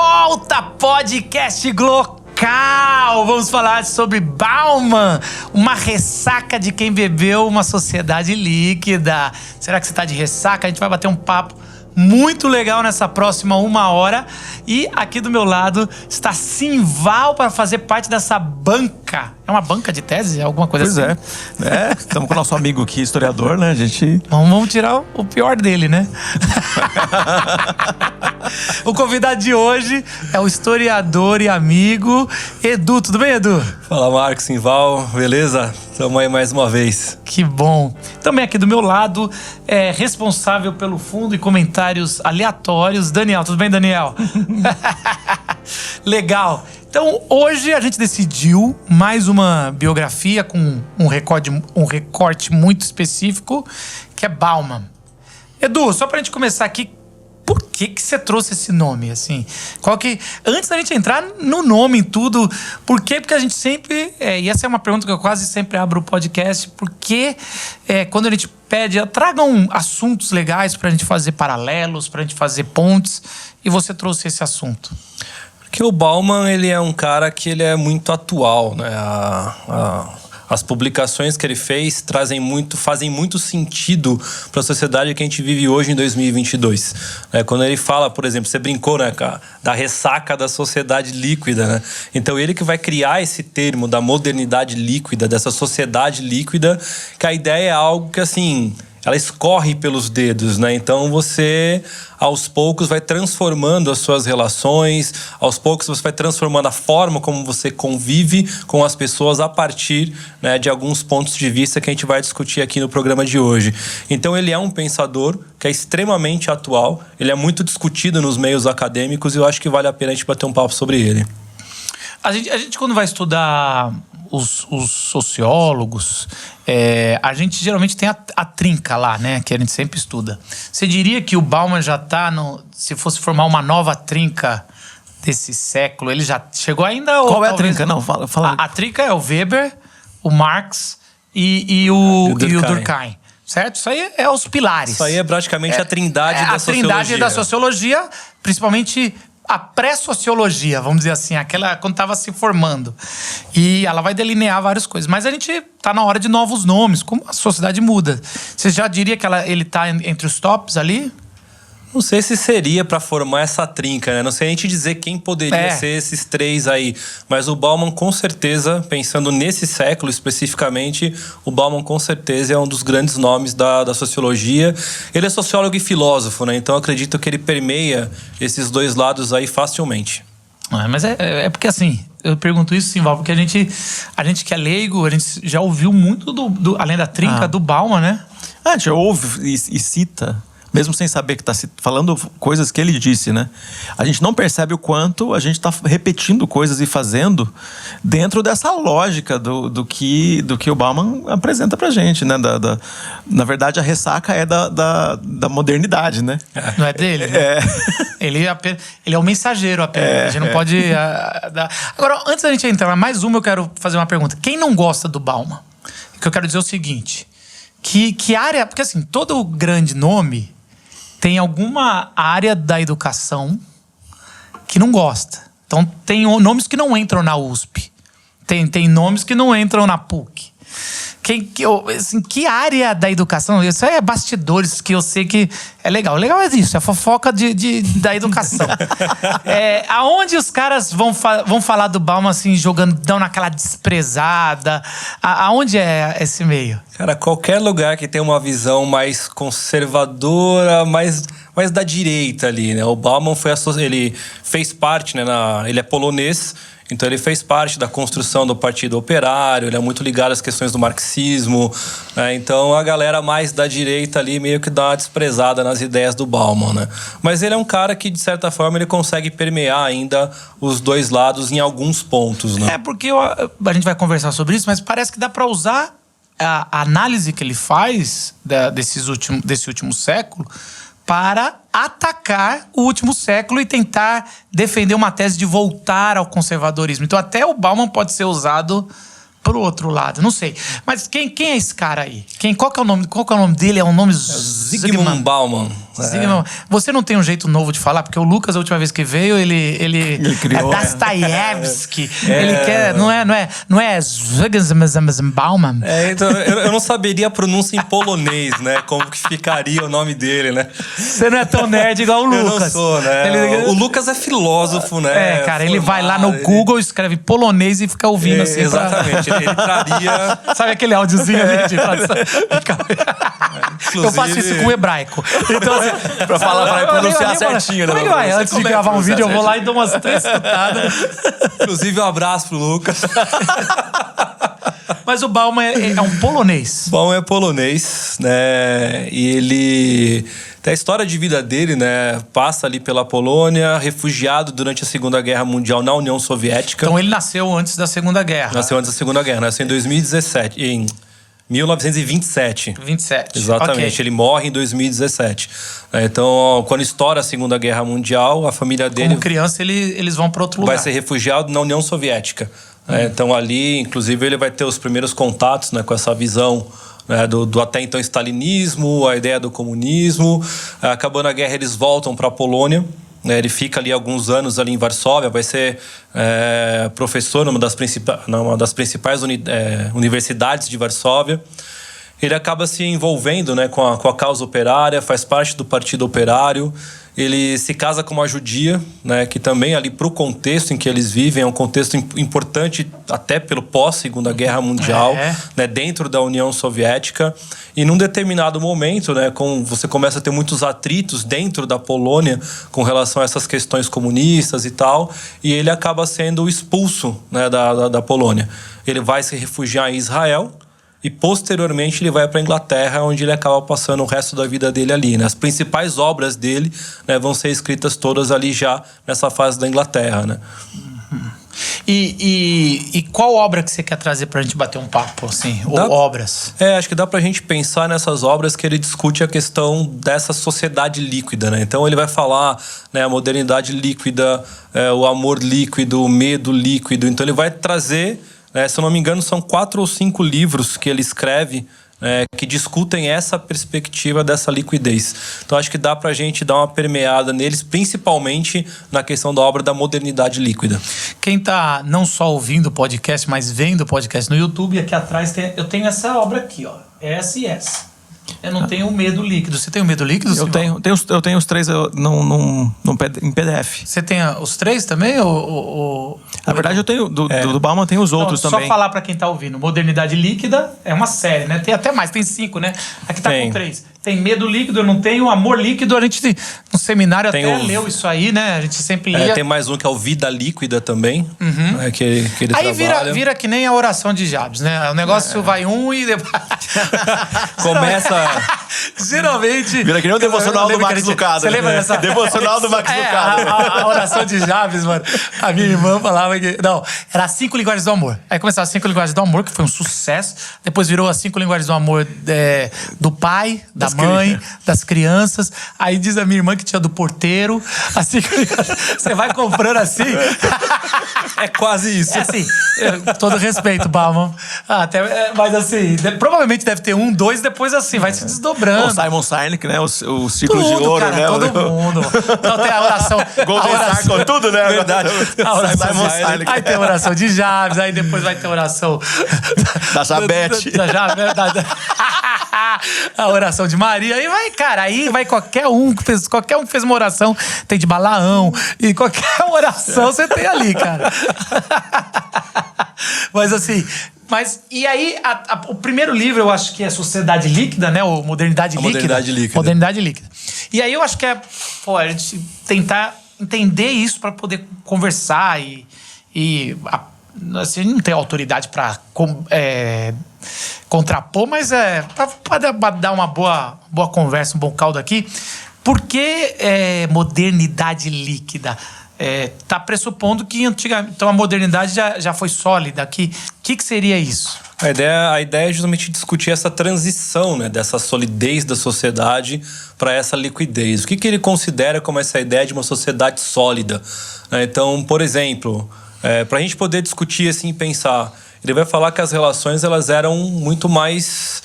volta, podcast Glocal! Vamos falar sobre Bauman, uma ressaca de quem bebeu uma sociedade líquida. Será que você tá de ressaca? A gente vai bater um papo muito legal nessa próxima 1 hora. E aqui do meu lado está Simval para fazer parte dessa banca. É uma banca de tese? É alguma coisa assim? Pois é. Estamos com o nosso amigo aqui, historiador, né? A gente... Vamos tirar o pior dele, né? O convidado de hoje é o historiador e amigo Edu. Tudo bem, Edu? Fala, Marcos, Simval, beleza? Estamos aí mais uma vez. Que bom. Também aqui do meu lado, responsável pelo fundo e comentários aleatórios, Daniel. Tudo bem, Daniel? Legal. Então, hoje a gente decidiu mais uma biografia com um recorte muito específico, que é Bauman. Edu, só pra gente começar aqui, por que você trouxe esse nome, assim? Antes da gente entrar no nome, em tudo, por quê? Porque a gente sempre... e essa é uma pergunta que eu quase sempre abro o podcast. Por que, quando a gente pede, tragam assuntos legais pra gente fazer paralelos, pra gente fazer pontes, e você trouxe esse assunto? Porque o Bauman, ele é um cara que ele é muito atual, né? As publicações que ele fez fazem muito sentido para a sociedade que a gente vive hoje em 2022. Quando ele fala, por exemplo, você brincou, né, da ressaca da sociedade líquida, né? Então ele que vai criar esse termo da modernidade líquida, dessa sociedade líquida, que a ideia é algo que, assim, ela escorre pelos dedos, né? Então você, aos poucos, vai transformando as suas relações, aos poucos você vai transformando a forma como você convive com as pessoas a partir, né, de alguns pontos de vista que a gente vai discutir aqui no programa de hoje. Então ele é um pensador que é extremamente atual, ele é muito discutido nos meios acadêmicos e eu acho que vale a pena a gente bater um papo sobre ele. A gente quando vai estudar os sociólogos, a gente geralmente tem a trinca lá, né? Que a gente sempre estuda. Você diria que o Bauman já tá se fosse formar uma nova trinca desse século, ele já chegou ainda? Qual é a trinca? Não, fala. A trinca é o Weber, o Marx e o Durkheim. Certo? Isso aí é os pilares. Isso aí é praticamente a trindade da sociologia. A trindade da sociologia, principalmente a pré-sociologia, vamos dizer assim, aquela quando estava se formando. E ela vai delinear várias coisas. Mas a gente tá na hora de novos nomes, como a sociedade muda. Você já diria que ele tá entre os tops ali? Não sei se seria para formar essa trinca, né? Não sei a gente dizer quem poderia ser esses três aí. Mas o Bauman, com certeza, pensando nesse século especificamente, o Bauman, com certeza, é um dos grandes nomes da sociologia. Ele é sociólogo e filósofo, né? Então, acredito que ele permeia esses dois lados aí facilmente. Mas é porque, assim, eu pergunto isso, Simval, porque a gente que é leigo, a gente já ouviu muito, além da trinca, do Bauman, né? A gente ouve e cita... Mesmo sem saber que está falando coisas que ele disse, né? A gente não percebe o quanto a gente está repetindo coisas e fazendo dentro dessa lógica do que o Bauman apresenta pra gente, né? Na verdade, a ressaca é da modernidade, né? Não é dele, né? Ele é o mensageiro apenas. A gente não pode dar... Agora, antes da gente entrar mais uma, eu quero fazer uma pergunta. Quem não gosta do Bauman? O que eu quero dizer é o seguinte... Que área... Porque, assim, todo grande nome... tem alguma área da educação que não gosta. Então, tem nomes que não entram na USP. Tem nomes que não entram na PUC. Que área da educação... Isso aí é bastidores que eu sei que é legal. O legal é isso, é a fofoca da educação. Aonde os caras vão falar do Bauman, assim, dão naquela desprezada? Aonde é esse meio? Cara, qualquer lugar que tem uma visão mais conservadora, mais da direita ali, né? O Bauman ele fez parte, né? Ele é polonês, então ele fez parte da construção do Partido Operário, ele é muito ligado às questões do marxismo, né? Então a galera mais da direita ali meio que dá uma desprezada nas ideias do Bauman, né? Mas ele é um cara que, de certa forma, ele consegue permear ainda os dois lados em alguns pontos, né? Porque a gente vai conversar sobre isso, mas parece que dá para usar a análise que ele faz desse último século para atacar o último século e tentar defender uma tese de voltar ao conservadorismo. Então até o Bauman pode ser usado pro outro lado, não sei. Mas quem é esse cara aí? Qual que é o nome dele? É um nome... Zygmunt Bauman. Você não tem um jeito novo de falar? Porque o Lucas, a última vez que veio, ele criou, Dostoiévski. Ele quer... Não é Bauman. Então, eu não saberia a pronúncia em polonês, né? Como que ficaria o nome dele, né? Você não é tão nerd igual o Lucas. Eu não sou, né? O Lucas é filósofo, né? Cara, ele vai lá no Google, escreve polonês e fica ouvindo assim. Exatamente. Ele traria... Sabe aquele áudiozinho ali de Eu faço isso com o hebraico. Então, assim, pra falar, pra pronunciar certinho, né? Como é que vai? Antes de gravar um vídeo, eu vou lá e dou umas 3 chutadas. Inclusive, um abraço pro Lucas. Mas o Bauman é um polonês. Bauman é polonês, né? E ele... Tem a história de vida dele, né? Passa ali pela Polônia, refugiado durante a Segunda Guerra Mundial na União Soviética. Então ele nasceu antes da Segunda Guerra. Nasceu antes da Segunda Guerra. Nasceu em 2017. Em 1927. 27. Exatamente. Okay. Ele morre em 2017. Então, quando estoura a Segunda Guerra Mundial, a família dele... Como criança, eles vão para outro lugar. Vai ser refugiado na União Soviética. Então, ali, inclusive, ele vai ter os primeiros contatos, né, com essa visão, né, do até então stalinismo, a ideia do comunismo. Acabando a guerra, eles voltam para a Polônia. Ele fica ali alguns anos ali em Varsóvia, vai ser professor numa das principais universidades de Varsóvia. Ele acaba se envolvendo, né, com a causa operária, faz parte do Partido Operário. Ele se casa com uma judia, né, que também ali para o contexto em que eles vivem é um contexto importante até pelo pós-Segunda Guerra Mundial, né, dentro da União Soviética. E num determinado momento, né, você começa a ter muitos atritos dentro da Polônia com relação a essas questões comunistas e tal, e ele acaba sendo expulso, né, da Polônia. Ele vai se refugiar em Israel. E, posteriormente, ele vai para a Inglaterra, onde ele acaba passando o resto da vida dele ali, né? As principais obras dele, né, vão ser escritas todas ali já nessa fase da Inglaterra, né? E qual obra que você quer trazer para a gente bater um papo, assim? Ou obras? Acho que dá para a gente pensar nessas obras que ele discute a questão dessa sociedade líquida, né? Então, ele vai falar, né, a modernidade líquida, o amor líquido, o medo líquido. Então, ele vai trazer... se eu não me engano, são 4 ou 5 livros que ele escreve que discutem essa perspectiva dessa liquidez. Então, acho que dá pra gente dar uma permeada neles, principalmente na questão da obra da modernidade líquida. Quem tá não só ouvindo o podcast, mas vendo o podcast no YouTube, aqui atrás eu tenho essa obra aqui, ó. SS. Eu não tenho medo líquido. Você tem o medo líquido? Eu tenho os 3 em PDF. Você tem os 3 também? Na verdade, eu tenho do Bauman tem os outros também. Só falar pra quem tá ouvindo. Modernidade Líquida é uma série, né? Tem até mais, tem 5, né? Aqui tá com 3. Tem medo líquido, eu não tenho. Amor líquido, a gente no seminário até leu isso aí, né? A gente sempre lia. Tem mais um que é o Vida Líquida também. Que ele aí vira que nem a oração de Jabes, né? O negócio vai e depois... Começa... Geralmente... Vira que nem o devocional do Max Lucado. Você lembra dessa? Devocional do Max Lucado. A oração de Jabes, mano. A minha irmã falava que... Não, era as 5 linguagens do amor. Aí começava as 5 linguagens do amor, que foi um sucesso. Depois virou as 5 linguagens do amor do pai, da mãe, das crianças. Aí diz a minha irmã que tinha do porteiro. Assim, você vai comprando assim. É quase isso. É assim, todo respeito, Bauman. Mas assim, provavelmente deve ter 1, 2, depois assim, vai se desdobrando. O Simon Sinek, né? O ciclo de ouro, cara, né? Todo mundo. Então tem a oração. Golden Star com tudo, né? Verdade. A oração Simon Sinek. Aí tem a oração de Jabes, aí depois vai ter a oração da Jabete. A oração de Maria. Aí vai, cara, aí vai qualquer um que fez uma oração, tem de Balaão, e qualquer oração você tem ali, cara. Mas assim, e aí o primeiro livro eu acho que é Sociedade Líquida, né? Ou Modernidade Líquida. Modernidade Líquida. E aí eu acho que a gente tentar entender isso para poder conversar assim, não tem autoridade para contrapor, mas para dar uma boa conversa, um bom caldo aqui. Por que modernidade líquida? Tá pressupondo que antigamente, então a modernidade já foi sólida. O que seria isso? A ideia é justamente discutir essa transição, né, dessa solidez da sociedade para essa liquidez. O que ele considera como essa ideia de uma sociedade sólida? Então, por exemplo, para a gente poder discutir assim e pensar, ele vai falar que as relações elas eram muito mais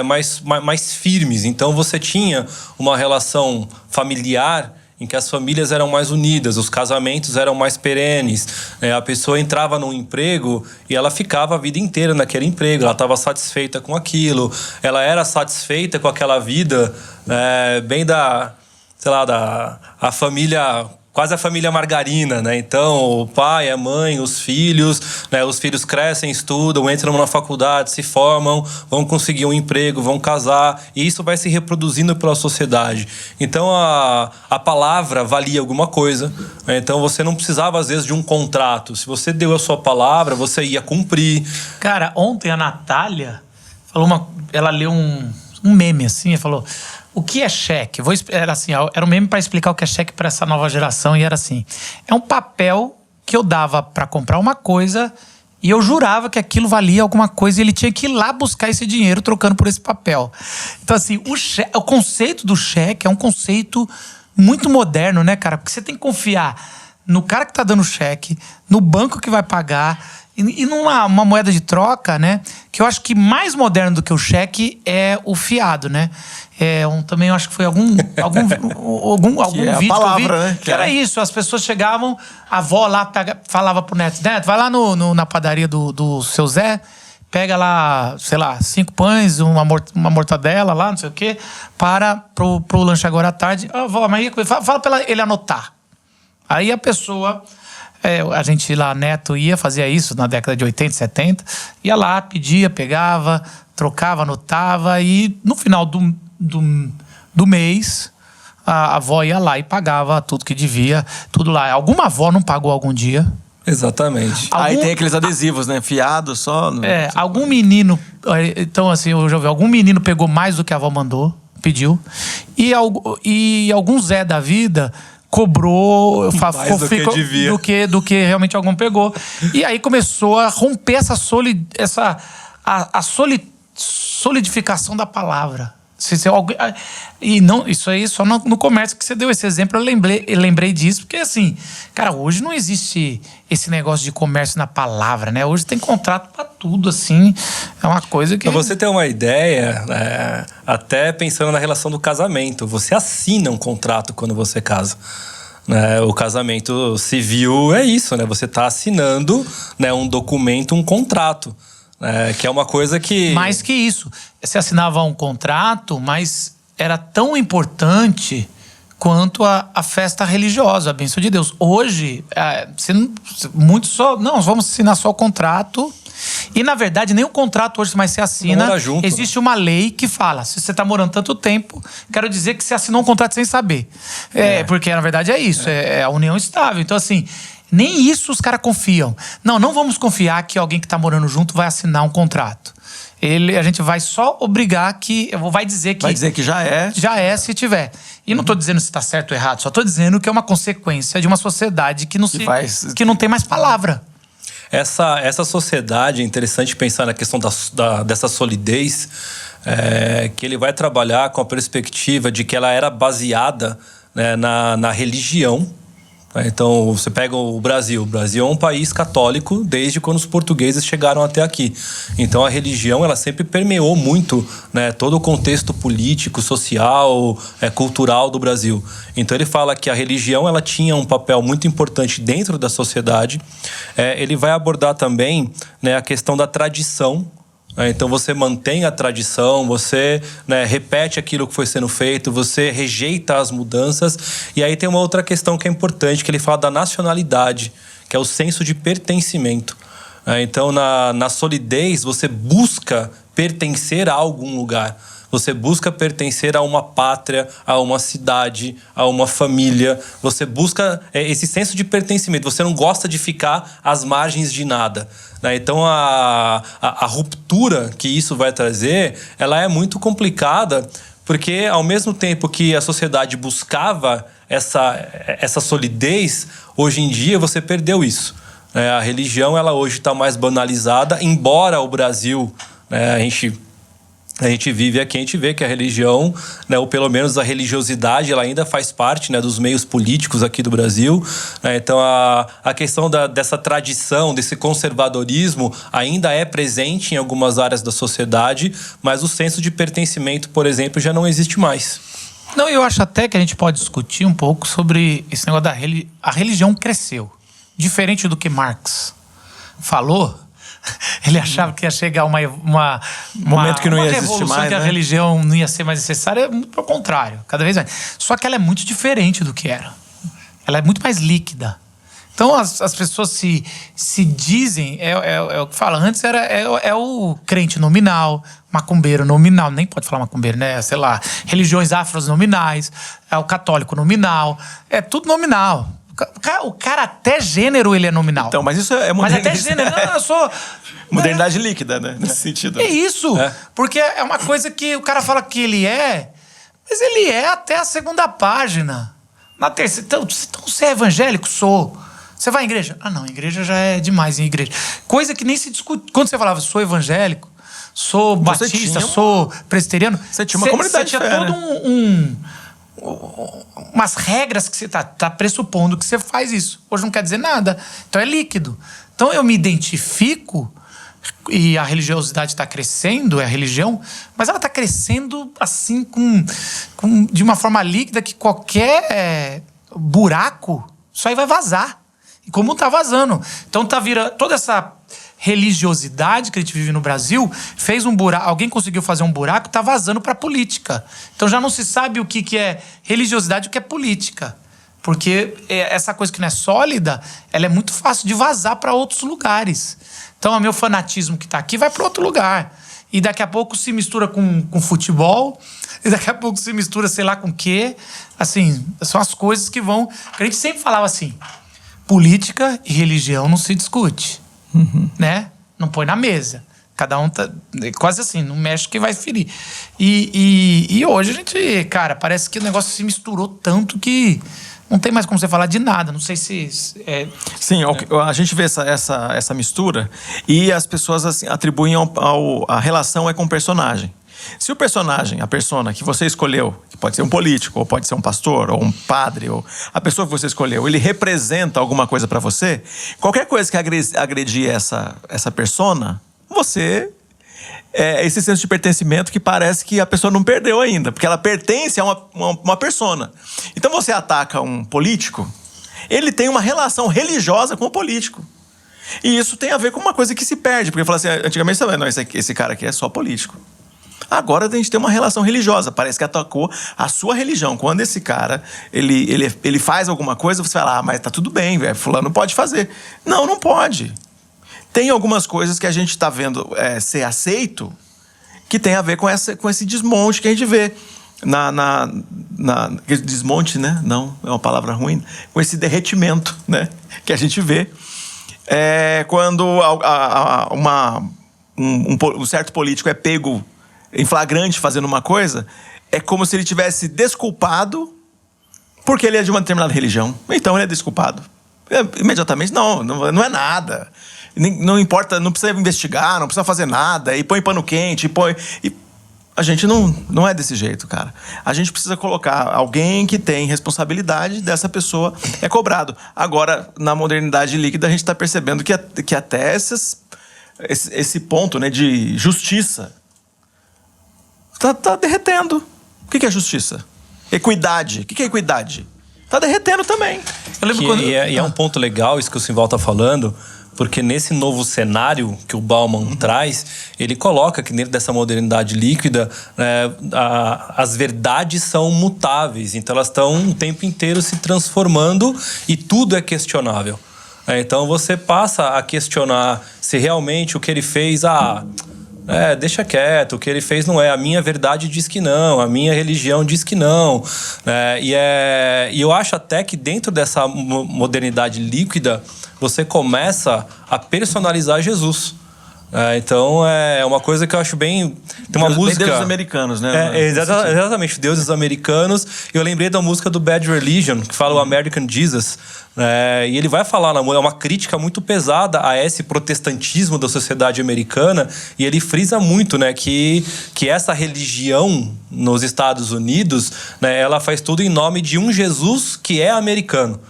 mais firmes. Então você tinha uma relação familiar em que as famílias eram mais unidas, os casamentos eram mais perenes, né? A pessoa entrava num emprego e ela ficava a vida inteira naquele emprego, ela estava satisfeita com aquilo, ela era satisfeita com aquela vida, bem a família... Quase a família margarina, né? Então, o pai, a mãe, os filhos, né? Os filhos crescem, estudam, entram na faculdade, se formam, vão conseguir um emprego, vão casar, e isso vai se reproduzindo pela sociedade. Então, a palavra valia alguma coisa, né? Então, você não precisava, às vezes, de um contrato. Se você deu a sua palavra, você ia cumprir. Cara, ontem a Natália falou ela leu um meme, assim, e falou... O que é cheque? Era um meme para explicar o que é cheque para essa nova geração, e era assim: é um papel que eu dava para comprar uma coisa e eu jurava que aquilo valia alguma coisa e ele tinha que ir lá buscar esse dinheiro trocando por esse papel. Então, assim, o conceito do cheque é um conceito muito moderno, né, cara? Porque você tem que confiar no cara que tá dando cheque, no banco que vai pagar e numa moeda de troca, né? Que eu acho que mais moderno do que o cheque é o fiado, né? Também eu acho que foi algum vídeo a palavra, que eu vi, né? que era isso. As pessoas chegavam, a avó lá falava pro neto, vai lá na padaria do seu Zé, pega lá, sei lá, 5 pães, uma mortadela lá, não sei o quê, pro lanche agora à tarde. Avó, mas fala pra ele anotar. Aí a pessoa... a gente lá, neto, fazia isso na década de 80, 70. Ia lá, pedia, pegava, trocava, anotava. E no final do mês, a avó ia lá e pagava tudo que devia. Tudo lá. Alguma avó não pagou algum dia? Exatamente. Aí tem aqueles adesivos, né? Fiado só. Algum menino... Então, assim, eu já vi. Algum menino pegou mais do que a avó pediu. E algum Zé da vida... cobrou do que realmente algum pegou. E aí começou a romper a solidificação da palavra. E não, isso aí só no comércio que você deu esse exemplo, eu lembrei disso, porque assim, cara, hoje não existe esse negócio de comércio na palavra, né? Hoje tem contrato pra tudo, assim, é uma coisa que... Pra você ter uma ideia, até pensando na relação do casamento, você assina um contrato quando você casa. O casamento civil é isso, né? Você tá assinando, né, um documento, um contrato. Que é uma coisa que... Mais que isso. Você assinava um contrato, mas era tão importante quanto a festa religiosa, a bênção de Deus. Hoje, muitos vamos assinar só o contrato. E, na verdade, nem o contrato hoje mais se assina. Mora junto, existe uma lei que fala, se você está morando tanto tempo, quero dizer que você assinou um contrato sem saber. Porque, na verdade, é isso. É a união estável. Então, assim... Nem isso os caras confiam. Não vamos confiar que alguém que está morando junto vai assinar um contrato. A gente vai só obrigar que... Vai dizer que... Vai dizer que já é. Já é, se tiver. E não estou dizendo se está certo ou errado. Só estou dizendo que é uma consequência de uma sociedade que não tem mais palavra. Essa sociedade, é interessante pensar na questão dessa solidez, que ele vai trabalhar com a perspectiva de que ela era baseada, né, na religião. Então, você pega o Brasil. O Brasil é um país católico desde quando os portugueses chegaram até aqui. Então, a religião, ela sempre permeou muito, né, todo o contexto político, social, cultural do Brasil. Então, ele fala que a religião, ela tinha um papel muito importante dentro da sociedade. Ele vai abordar também, né, a questão da tradição. Então você mantém a tradição, você, né, repete aquilo que foi sendo feito, você rejeita as mudanças. E aí tem uma outra questão que é importante, que ele fala da nacionalidade, que é o senso de pertencimento. Então na solidez você busca pertencer a algum lugar. Você busca pertencer a uma pátria, a uma cidade, a uma família. Você busca esse senso de pertencimento. Você não gosta de ficar às margens de nada. Então, a ruptura que isso vai trazer, ela é muito complicada, porque ao mesmo tempo que a sociedade buscava essa solidez, hoje em dia você perdeu isso. A religião, ela hoje está mais banalizada, embora o Brasil, a gente a gente vive aqui, a gente vê que a religião, né, ou pelo menos a religiosidade, ela ainda faz parte, né, dos meios políticos aqui do Brasil. Né? Então, a questão dessa tradição, desse conservadorismo, ainda é presente em algumas áreas da sociedade, mas o senso de pertencimento, por exemplo, já não existe mais. Não, eu acho até que a gente pode discutir um pouco sobre esse negócio a religião cresceu. Diferente do que Marx falou, ele achava que ia chegar momento que não ia existir revolução, mais, que a né? religião não ia ser mais necessária, muito pelo contrário, cada vez mais. Só que ela é muito diferente do que era. Ela é muito mais líquida. Então as pessoas se dizem, é o que fala, antes é o crente nominal, macumbeiro nominal, nem pode falar macumbeiro, né? Sei lá, religiões afros nominais, é o católico nominal, é tudo nominal. O cara até gênero ele é nominal. Então, mas isso é Mas modernidade. até gênero, não, eu sou... Modernidade líquida, né? Nesse sentido. É isso, porque é uma coisa que o cara fala que ele é, mas ele é até a segunda página. Na terceira, então você é evangélico? Sou. Você vai à igreja? Ah, não, igreja já é demais em igreja. Coisa que nem se discute. Quando você falava, sou evangélico, sou batista, sou presbiteriano... Você tinha uma comunidade Você tinha de fé, todo umas regras que você tá pressupondo que você faz isso. Hoje não quer dizer nada. Então é líquido. Então eu me identifico e a religiosidade está crescendo, é a religião, mas ela está crescendo assim de uma forma líquida que qualquer buraco, isso aí vai vazar. E como está vazando. Então toda essa religiosidade que a gente vive no Brasil fez um buraco, alguém conseguiu fazer um buraco, está vazando para a política. Então já não se sabe o que é religiosidade e o que é política. Porque essa coisa que não é sólida, ela é muito fácil de vazar para outros lugares. Então o meu fanatismo que está aqui vai para outro lugar. E daqui a pouco se mistura com futebol, e daqui a pouco se mistura sei lá com o quê. Assim, são as coisas que vão... A gente sempre falava assim, política e religião não se discute. Né? Não põe na mesa. Cada um tá quase assim, não mexe que vai ferir. E hoje a gente, cara, parece que o negócio se misturou tanto que não tem mais como você falar de nada. Não sei se... Sim, a gente vê essa mistura e as pessoas assim, atribuem a relação é com o personagem. Se o personagem, a persona que você escolheu, que pode ser um político, ou pode ser um pastor, ou um padre, ou a pessoa que você escolheu, ele representa alguma coisa pra você, qualquer coisa que agredir essa persona, você... esse senso de pertencimento que parece que a pessoa não perdeu ainda, porque ela pertence a uma persona. Então você ataca um político, ele tem uma relação religiosa com o político. E isso tem a ver com uma coisa que se perde, porque fala assim, antigamente você não, esse cara aqui é só político. Agora a gente tem uma relação religiosa, parece que atacou a sua religião. Quando esse cara, ele faz alguma coisa, você fala, mas tá tudo bem, fulano pode fazer. Não, não pode. Tem algumas coisas que a gente está vendo ser aceito que tem a ver com esse desmonte que a gente vê. Desmonte, né? Não, é uma palavra ruim. Com esse derretimento, né? Que a gente vê. Quando um certo político é pego em flagrante fazendo uma coisa, é como se ele tivesse desculpado porque ele é de uma determinada religião. Então ele é desculpado. Imediatamente, não é nada. Não importa, não precisa investigar, não precisa fazer nada, e põe pano quente, e a gente não é desse jeito, cara. A gente precisa colocar alguém que tem responsabilidade dessa pessoa é cobrado. Agora, na modernidade líquida, a gente está percebendo que até esse ponto, né, de justiça tá derretendo. O que é justiça? Equidade. O que é equidade? Tá derretendo também. Eu lembro e é um ponto legal isso que o Simval tá falando, porque nesse novo cenário que o Bauman traz, ele coloca que dentro dessa modernidade líquida, as verdades são mutáveis, então elas estão o tempo inteiro se transformando e tudo é questionável. Então você passa a questionar se realmente o que ele fez, deixa quieto, o que ele fez não é. A minha verdade diz que não, a minha religião diz que não. E eu acho até que dentro dessa modernidade líquida, você começa a personalizar Jesus. Então é uma coisa que eu acho bem... Tem uma música... Deuses americanos, né? Exatamente, deuses americanos. Eu lembrei da música do Bad Religion, que fala o American Jesus. E ele vai falar, é uma crítica muito pesada a esse protestantismo da sociedade americana. E ele frisa muito, né, que essa religião nos Estados Unidos, né, ela faz tudo em nome de um Jesus que é americano.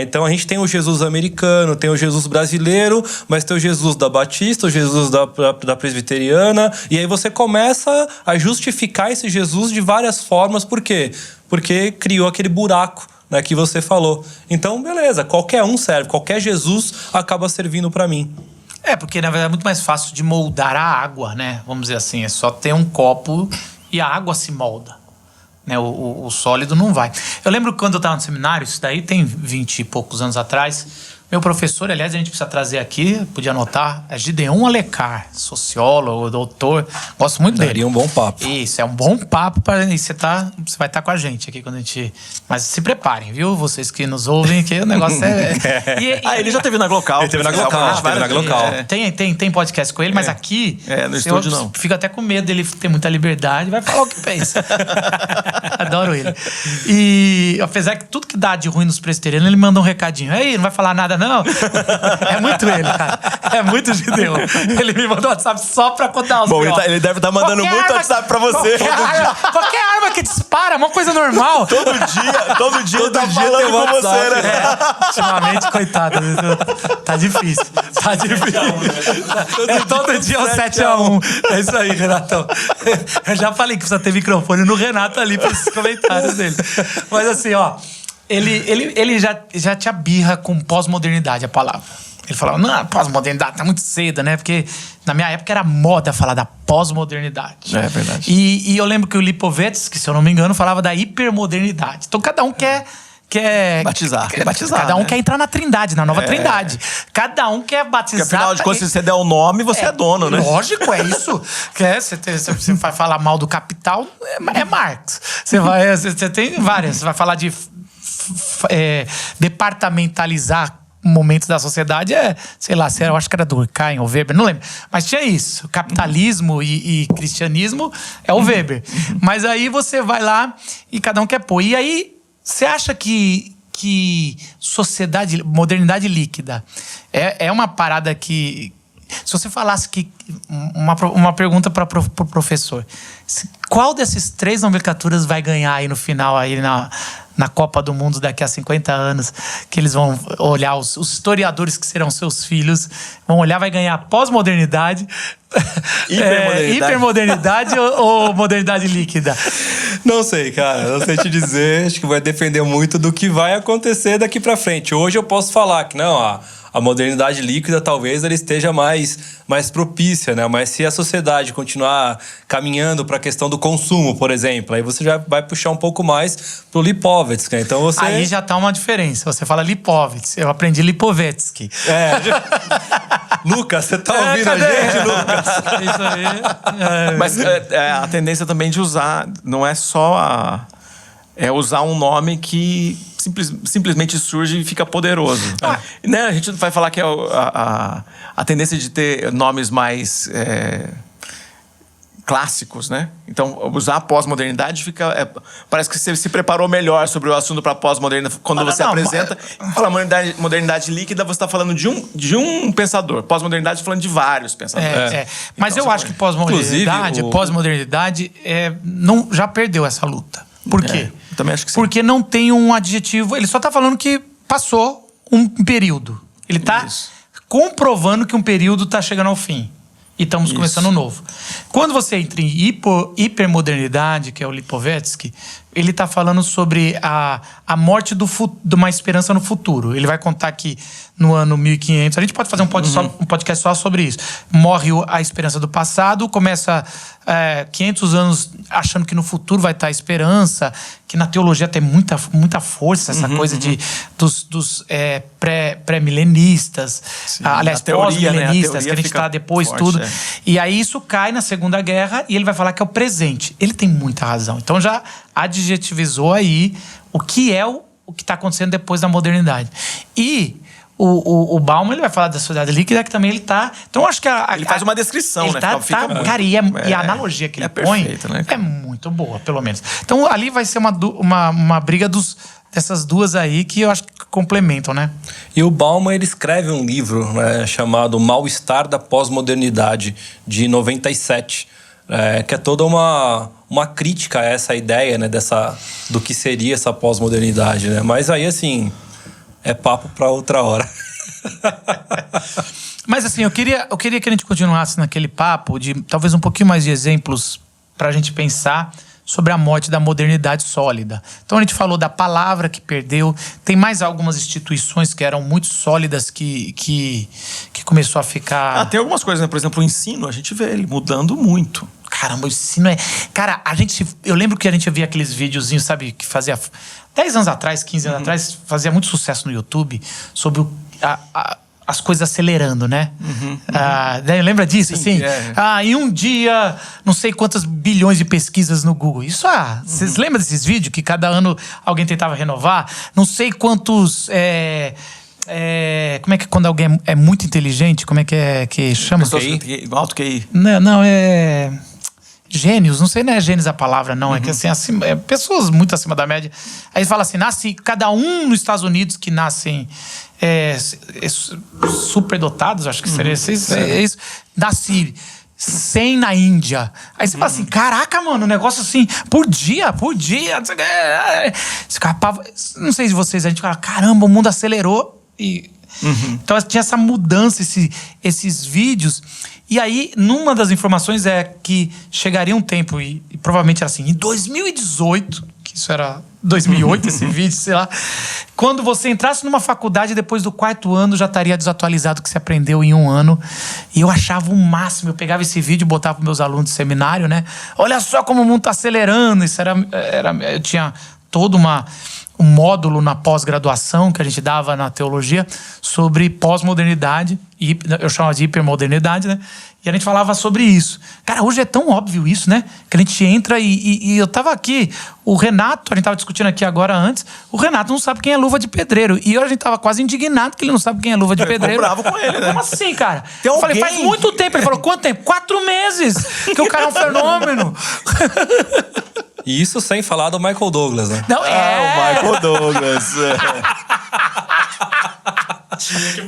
Então a gente tem o Jesus americano, tem o Jesus brasileiro, mas tem o Jesus da Batista, o Jesus da Presbiteriana, e aí você começa a justificar esse Jesus de várias formas. Por quê? Porque criou aquele buraco, né, que você falou. Então, beleza, qualquer um serve, qualquer Jesus acaba servindo para mim. Porque na verdade é muito mais fácil de moldar a água, né? Vamos dizer assim, é só ter um copo e a água se molda. Né, o sólido não vai. Eu lembro que quando eu estava no seminário, isso daí tem 20 e poucos anos atrás, meu professor, aliás, a gente precisa trazer aqui, podia anotar, é Gideon Alecar, sociólogo, doutor, gosto muito dele. Daria um bom papo. Isso, é um bom papo, você vai estar com a gente aqui quando a gente... Mas se preparem, viu? Vocês que nos ouvem, que o negócio é... ele já teve na Glocal. Ele teve na Glocal. Tem podcast com ele, mas aqui... no estúdio não. Fico até com medo dele ter muita liberdade, vai falar o que pensa. Adoro ele. E apesar que tudo que dá de ruim nos presbiterianos, ele manda um recadinho. Aí, não vai falar nada não? É muito ele, cara. É muito Gideon. Ele me mandou WhatsApp só pra contar os ele deve estar mandando muito WhatsApp pra você. Qualquer arma que dispara é uma coisa normal. Todo dia ele tá falando com você, né? Ultimamente, coitado. Tá difícil. Todo dia é um 7-1. É isso aí, Renatão. Eu já falei que precisa ter microfone no Renato ali para esses comentários dele. Mas assim, ó... Ele já te abirra com pós-modernidade, a palavra. Ele falava, não, pós-modernidade tá muito cedo, né? Porque na minha época era moda falar da pós-modernidade. É verdade. E eu lembro que o Lipovetsky, se eu não me engano, falava da hipermodernidade. Então cada um quer batizar. Cada um quer entrar na trindade, na nova trindade. Cada um quer batizar. Porque afinal de contas, se você der o nome, você é dono, né? Lógico, é isso. Você vai falar mal do Capital, é Marx. Você tem várias. Você vai falar de departamentalizar momentos da sociedade, sei lá, eu acho que era Durkheim ou Weber, não lembro. Mas tinha isso. Capitalismo e cristianismo é o Weber. Mas aí você vai lá e cada um quer pôr. E aí, você acha que modernidade líquida é uma parada que... Se você falasse que... Uma pergunta para o professor. Qual dessas 3 nomenclaturas vai ganhar aí no final, aí na Copa do Mundo daqui a 50 anos, que eles vão olhar, os historiadores que serão seus filhos, vão olhar, vai ganhar pós-modernidade, hipermodernidade ou modernidade líquida? Não sei, cara. Não sei te dizer. Acho que vai depender muito do que vai acontecer daqui pra frente. Hoje eu posso falar que não, a modernidade líquida talvez ela esteja mais propícia, né? Mas se a sociedade continuar caminhando para a questão do consumo, por exemplo, aí você já vai puxar um pouco mais pro Lipovetsky. Então você... Aí já tá uma diferença. Você fala Lipovetsky, eu aprendi Lipovetsky. Lucas, você tá ouvindo a gente, Lucas? Isso aí. Mas a tendência também de usar, não é só usar um nome que simplesmente surge e fica poderoso. Né? A gente vai falar que a tendência de ter nomes mais clássicos, né? Então, usar a pós-modernidade parece que você se preparou melhor sobre o assunto para pós-modernidade. Quando você apresenta, fala modernidade líquida, você está falando de um pensador. Pós-modernidade falando de vários pensadores. Mas eu acho que pós-modernidade não, já perdeu essa luta. Por quê? Eu também acho que sim. Porque não tem um adjetivo. Ele só tá falando que passou um período. Ele tá comprovando que um período tá chegando ao fim. E estamos começando um novo. Quando você entra em hipermodernidade, que é o Lipovetsky, ele está falando sobre a morte de uma esperança no futuro. Ele vai contar que no ano 1500... A gente pode fazer um podcast só sobre isso. Morre a esperança do passado, começa 500 anos achando que no futuro vai estar a esperança, que na teologia tem muita força essa coisa dos pré-milenistas, aliás, pós-milenistas, que a gente está depois forte, tudo. E aí isso cai na Segunda Guerra e ele vai falar que é o presente. Ele tem muita razão. Então já adjetivizou aí o que é o que está acontecendo depois da modernidade. E o Bauman, ele vai falar da sociedade líquida, que também ele tá... Então, eu acho que ele faz uma descrição, ele né? Cara, e a analogia que ele põe perfeito, né? é muito boa, pelo menos. Então, ali vai ser uma briga dessas duas aí que eu acho que complementam, né? E o Bauman, ele escreve um livro, né, chamado Mal-Estar da Pós-Modernidade, de 97, que é toda uma crítica a essa ideia, né, do que seria essa pós-modernidade, né? Mas aí, assim, é papo para outra hora. Mas assim, eu queria que a gente continuasse naquele papo de talvez um pouquinho mais de exemplos para a gente pensar sobre a morte da modernidade sólida. Então a gente falou da palavra que perdeu. Tem mais algumas instituições que eram muito sólidas que começou a ficar... Tem algumas coisas, né? Por exemplo, o ensino, a gente vê ele mudando muito. Caramba, o ensino é... Cara, eu lembro que a gente via aqueles videozinhos, sabe, que fazia 10 anos atrás, 15 anos atrás, fazia muito sucesso no YouTube sobre as coisas acelerando, né? Lembra disso? Sim, assim? Em um dia, não sei quantas bilhões de pesquisas no Google. Isso, vocês lembram desses vídeos que cada ano alguém tentava renovar? Não sei quantos... como é que quando alguém é muito inteligente, como é que chama? Alto QI. Não, é... Gênios, não sei, não é gênios a palavra, não. É que assim, pessoas muito acima da média. Aí fala assim, nasce cada um nos Estados Unidos que nascem superdotados, acho que seria isso. Nasce 100 na Índia. Aí você fala assim, caraca, mano, um negócio assim, por dia. Não sei se vocês, a gente fala, caramba, o mundo acelerou. Então tinha essa mudança, esses vídeos. E aí, numa das informações é que chegaria um tempo, e provavelmente era assim, em 2018, que isso era 2008, esse vídeo, sei lá, quando você entrasse numa faculdade, depois do 4º ano, já estaria desatualizado o que você aprendeu em 1 ano. E eu achava o máximo. Eu pegava esse vídeo e botava para meus alunos de seminário, né? Olha só como o mundo está acelerando. Isso eu tinha todo um módulo na pós-graduação que a gente dava na teologia sobre pós-modernidade, eu chamava de hipermodernidade, né? E a gente falava sobre isso. Cara, hoje é tão óbvio isso, né? Que a gente entra e eu tava aqui, o Renato, a gente tava discutindo aqui agora antes, o Renato não sabe quem é luva de pedreiro. E a gente tava quase indignado que ele não sabe quem é luva de pedreiro. Eu bravo com ele, né? Como assim, cara? Eu falei, faz muito tempo. Ele falou, quanto tempo? 4 meses! Que o cara é um fenômeno. E isso sem falar do Michael Douglas, né? Não, o Michael Douglas.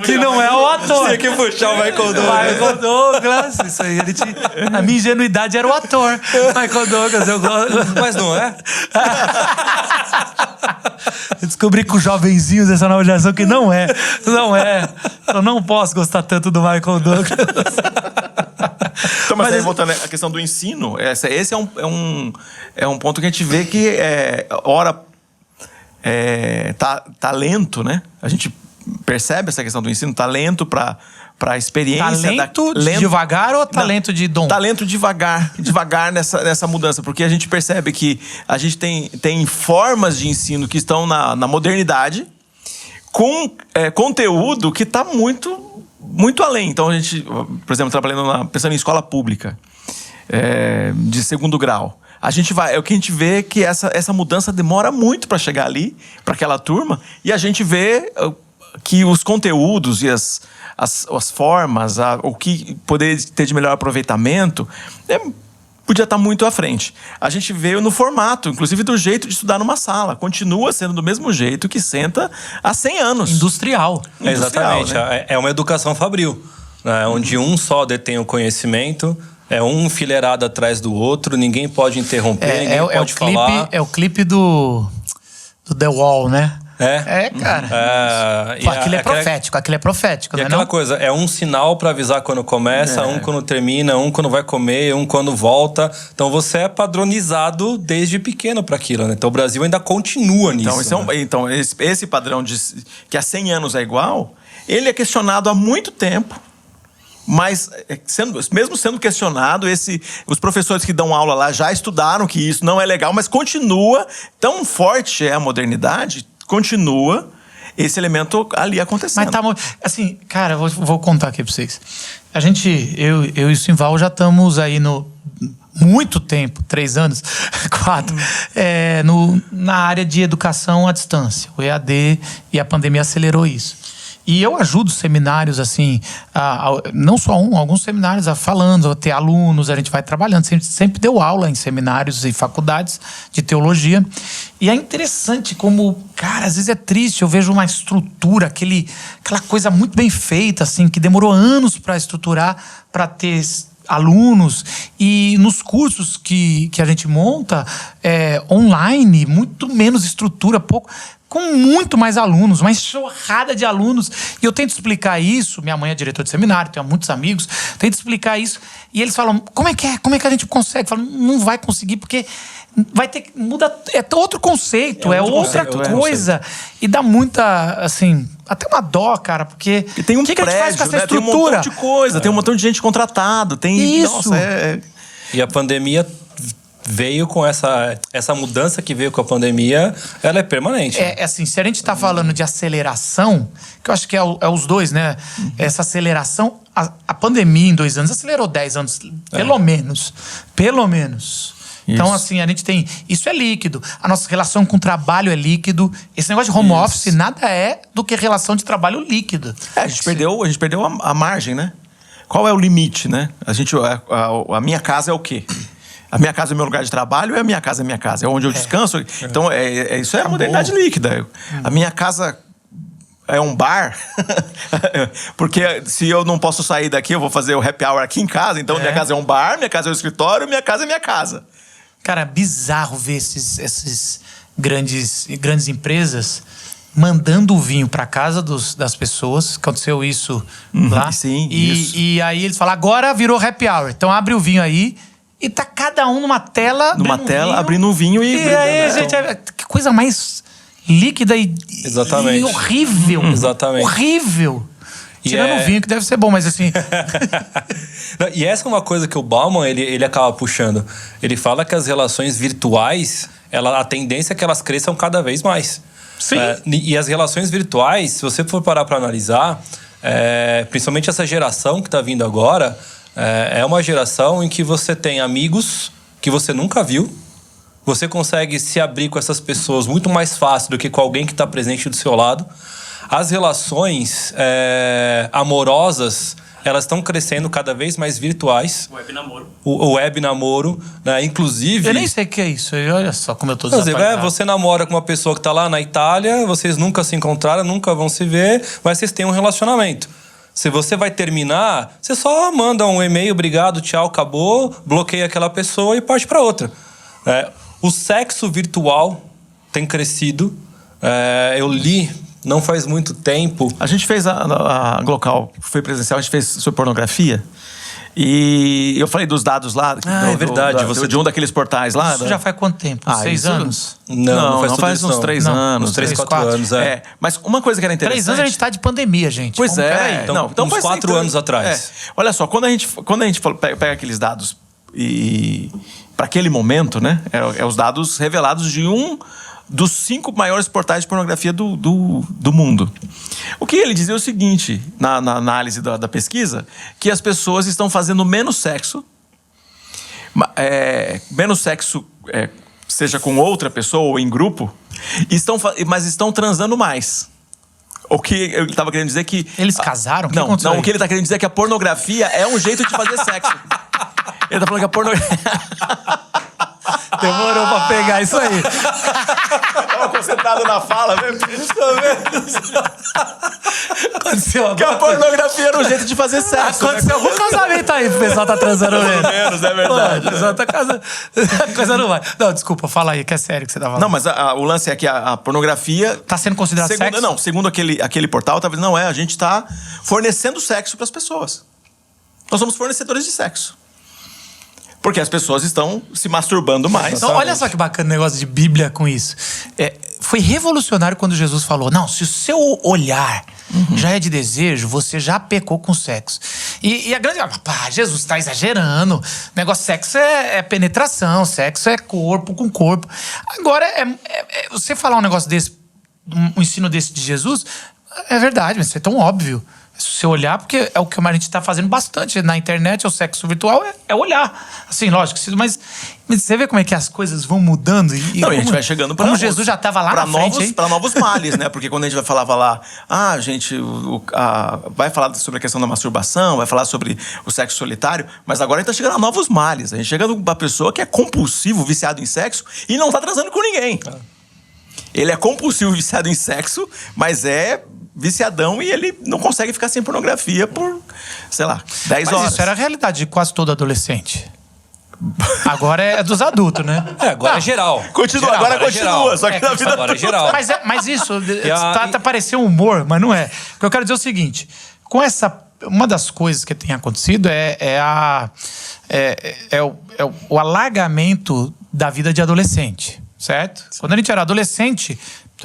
Que não é o ator. Tinha que puxar o Michael Douglas. Michael Douglas. Isso aí, a minha ingenuidade era o ator. Michael Douglas, eu gosto. Mas não é? Eu descobri com os jovenzinhos dessa nova geração que não é. Não é. Eu não posso gostar tanto do Michael Douglas. Então, mas aí, voltando à questão do ensino, esse é um ponto que a gente vê que tá lento, né? A gente percebe essa questão do ensino, talento para a experiência. Talento devagar ou talento de dom? Talento devagar nessa mudança, porque a gente percebe que a gente tem formas de ensino que estão na modernidade, com conteúdo que está muito além. Então, a gente, por exemplo, pensando em escola pública, de 2º grau. O que a gente vê é que essa mudança demora muito para chegar ali, para aquela turma, e a gente vê que os conteúdos e as formas, o que poderia ter de melhor aproveitamento, podia estar muito à frente. A gente vê no formato, inclusive do jeito de estudar numa sala. Continua sendo do mesmo jeito que senta há 100 anos. Industrial. Exatamente. Né? É uma educação fabril, né? Onde um só detém o conhecimento, é um enfileirado atrás do outro, ninguém pode interromper, ninguém pode falar. É o clipe do The Wall, né? Cara. Aquilo é profético. E né, aquela não? coisa, é um sinal para avisar quando começa, um quando termina, um quando vai comer, um quando volta. Então você é padronizado desde pequeno para aquilo, né? Então o Brasil ainda continua nisso. Então, esse padrão que há 100 anos é igual, ele é questionado há muito tempo. Mas, mesmo sendo questionado, os professores que dão aula lá já estudaram que isso não é legal, mas continua, tão forte é a modernidade, continua esse elemento ali acontecendo. Mas assim, cara, eu vou contar aqui pra vocês. Eu e o Simval já estamos aí muito tempo, 3 anos, 4, na área de educação à distância. O EAD, e a pandemia acelerou isso. E eu ajudo seminários, assim, não só alguns seminários, falando, a ter alunos, a gente vai trabalhando. Sempre deu aula em seminários e faculdades de teologia. E é interessante como, cara, às vezes é triste, eu vejo uma estrutura, aquela coisa muito bem feita, assim, que demorou anos para estruturar, para ter alunos, e nos cursos que a gente monta online, muito menos estrutura, com muito mais alunos, uma enxurrada de alunos. E eu tento explicar isso, minha mãe é diretora de seminário, tenho muitos amigos, tento explicar isso, e eles falam, como é que a gente consegue? Eu falo, não vai conseguir, porque vai ter que mudar, é outro conceito, é outra coisa. E dá muita, assim, até uma dó, cara, porque e tem um prédio, que a gente faz com essa estrutura? Tem um montão de coisa, tem um montão de gente contratado, tem... Isso. Nossa, E a pandemia veio com essa mudança que veio com a pandemia, ela é permanente. É assim, se a gente tá falando de aceleração, que eu acho que é os dois, né? Essa aceleração, a pandemia em 2 anos acelerou 10 anos, pelo menos. Pelo menos. Então, assim, a gente tem... Isso é líquido. A nossa relação com o trabalho é líquido. Esse negócio de home office nada é do que relação de trabalho líquido. A gente perdeu a margem, né? Qual é o limite, né? A minha casa é o quê? A minha casa é meu lugar de trabalho, e a minha casa é minha casa. É onde eu descanso. Então, isso é a modernidade líquida. A minha casa é um bar. Porque se eu não posso sair daqui, eu vou fazer o happy hour aqui em casa. Então, minha casa é um bar, minha casa é um escritório, minha casa é minha casa. Cara, é bizarro ver esses grandes empresas mandando o vinho para casa das pessoas. Aconteceu isso lá. Sim, e aí eles falam, agora virou happy hour. Então abre o vinho aí e tá cada um numa tela. Abrindo um vinho e... E aí, gente, que coisa mais líquida e horrível. Exatamente. Horrível. Tirando o vinho, que deve ser bom, mas assim... E essa é uma coisa que o Bauman, ele acaba puxando. Ele fala que as relações virtuais, a tendência é que elas cresçam cada vez mais. Sim. E as relações virtuais, se você for parar para analisar, principalmente essa geração que está vindo agora, é uma geração em que você tem amigos que você nunca viu. Você consegue se abrir com essas pessoas muito mais fácil do que com alguém que está presente do seu lado. As relações amorosas, elas estão crescendo cada vez mais virtuais. O web namoro. O web namoro, né? Inclusive... Eu nem sei o que é isso. Olha só como eu tô desatualizado. Você namora com uma pessoa que está lá na Itália, vocês nunca se encontraram, nunca vão se ver, mas vocês têm um relacionamento. Se você vai terminar, você só manda um e-mail, obrigado, tchau, acabou, bloqueia aquela pessoa e parte para outra. O sexo virtual tem crescido. Eu li... Não faz muito tempo. A gente fez a Glocal, foi presencial, a gente fez sobre pornografia. E eu falei dos dados lá. É verdade. De um daqueles portais lá. Isso já faz quanto tempo? 6 anos? Não faz uns 3 anos. Uns 3, 4 anos, Mas uma coisa que era interessante... 3 anos a gente tá de pandemia, gente. Pois é. Então uns 4 anos atrás. Olha só, quando a gente pega aqueles dados e... Para aquele momento, né? Os dados revelados de um... dos 5 maiores portais de pornografia do mundo. O que ele dizia é o seguinte, na análise da pesquisa, que as pessoas estão fazendo menos sexo, seja com outra pessoa ou em grupo, mas estão transando mais. O que ele estava querendo dizer que... Eles casaram? Não, o que ele está querendo dizer é que a pornografia é um jeito de fazer sexo. Ele está falando que a pornografia... Demorou pra pegar isso aí. Tava concentrado na fala, velho. Aconteceu que a pornografia era um jeito de fazer sexo. Aconteceu algum casamento aí, o pessoal tá transando mesmo. Pelo menos, é verdade. O pessoal tá casando. A coisa não vai. Não, desculpa, fala aí, que é sério que você tá falando. Não, mas o lance é que a pornografia... Tá sendo considerado sexo? Não, segundo aquele portal, talvez não é. A gente tá fornecendo sexo pras pessoas. Nós somos fornecedores de sexo. Porque as pessoas estão se masturbando mais. Então, olha só que bacana o negócio de Bíblia com isso. Foi revolucionário quando Jesus falou, não, se o seu olhar já é de desejo, você já pecou com sexo. E a grande... Jesus está exagerando. O negócio de sexo é penetração, sexo é corpo com corpo. Agora, você falar um negócio desse, um ensino desse de Jesus... É verdade, mas isso é tão óbvio. Se você olhar, porque é o que a gente está fazendo bastante na internet, o sexo virtual, é olhar. Assim, lógico, mas você vê como é que as coisas vão mudando. E a gente vai chegando para como Jesus já estava lá na frente. Para novos males, né? Porque quando a gente falava lá, gente, vai falar sobre a questão da masturbação, vai falar sobre o sexo solitário, mas agora a gente tá chegando a novos males. A gente chega pra pessoa que é compulsivo, viciado em sexo e não tá transando com ninguém. Ele é compulsivo, viciado em sexo, mas é viciadão e ele não consegue ficar sem pornografia por, sei lá, 10 horas. Mas isso era a realidade de quase todo adolescente. Agora é dos adultos, né? Agora é geral. Continua, geral, agora continua, geral. só que na vida agora é geral. Mas isso tá parecendo humor, mas não é. O que eu quero dizer é o seguinte, com uma das coisas que tem acontecido o alargamento da vida de adolescente, certo? Quando a gente era adolescente,